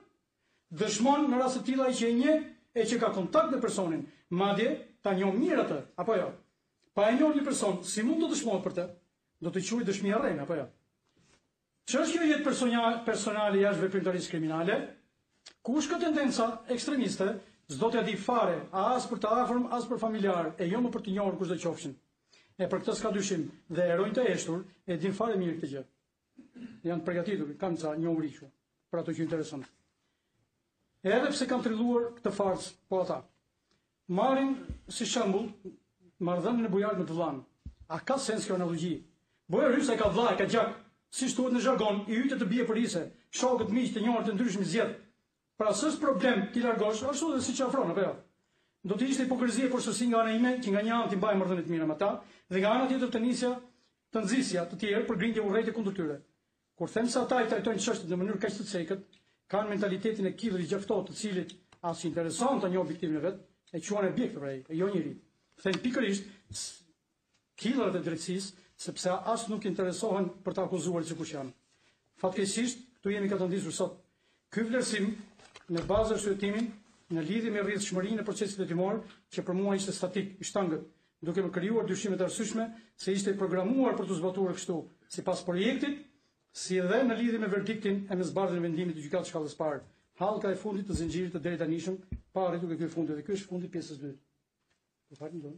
dëshmon në rast të tilla që e njeh e që ka kontakt me personin, madje ta njoh mirë atë, apo jo. Pa e njohur një person, si mund të dëshmohet për të? Do të quhet dëshmia rreme, apo jo? Ç'është kjo jetë personale jashtë veprimtarisë kriminale? Kush ka tendenca ekstremiste, s'do t'ja di fare, as për të afërm, as për familjar, e jo më për të njohur kush do qofshin. E për këtë s'ka dyshim, dhe heronjtë e eshtur e din fare mirë këtë gjë. Janë përgatitur, kanë ca njohuri kështu, për ato që intereson. Edhe pse kanë trilluar këtë farcë, po ata. Marrin si shembull marrëdhënien e bujarit me të vllain. A ka sens kjo analogji? Bojari sa ka vllaj, ka gjak, si thuhet në jargon, i hyjtë të bie përise, shokët miq të njohur të ndryshëm zgjedh. Pra s'është problem ti largosh, ashtu dhe siç afron apo jo. Do të ishte hipokrizia përsëri nga ana ime, që nga një anë ti mbaj marrëdhënie të mira me ata, dhe nga ana tjetër të nisja të nxisja të tjerë për grindje urrejtje kundër tyre. Kur them se ata i trajtojnë çështjet në mënyrë kaq të cekët, kanë mentalitetin e killerit gjaftohet, të cilit as i intereson të njohë viktimin e vet, e quhen objekt për ai, e jo njeri. Them pikërisht killerët e drejtësisë, sepse as nuk interesohen për të akuzuar sikur janë. Fatkeqësisht, këtu jemi ka të ndisur sot. Ky vlerësim në bazë të shëtimin në lidhje me rrjedhshmërinë e procesit hetimor, që për mua ishte statik, i shtangët, duke më krijuar dyshimet e arsyeshme se ishte i programuar për të zbatuar kështu, sipas projektit, si edhe në lidhje me verdiktin e mesbardhjen e vendimit të gjykatës shkallës parë. Hallka e fundit të zinxhirit të drejtanishëm, pa arritur ky fundi, dhe ky është fundi pjesës 2.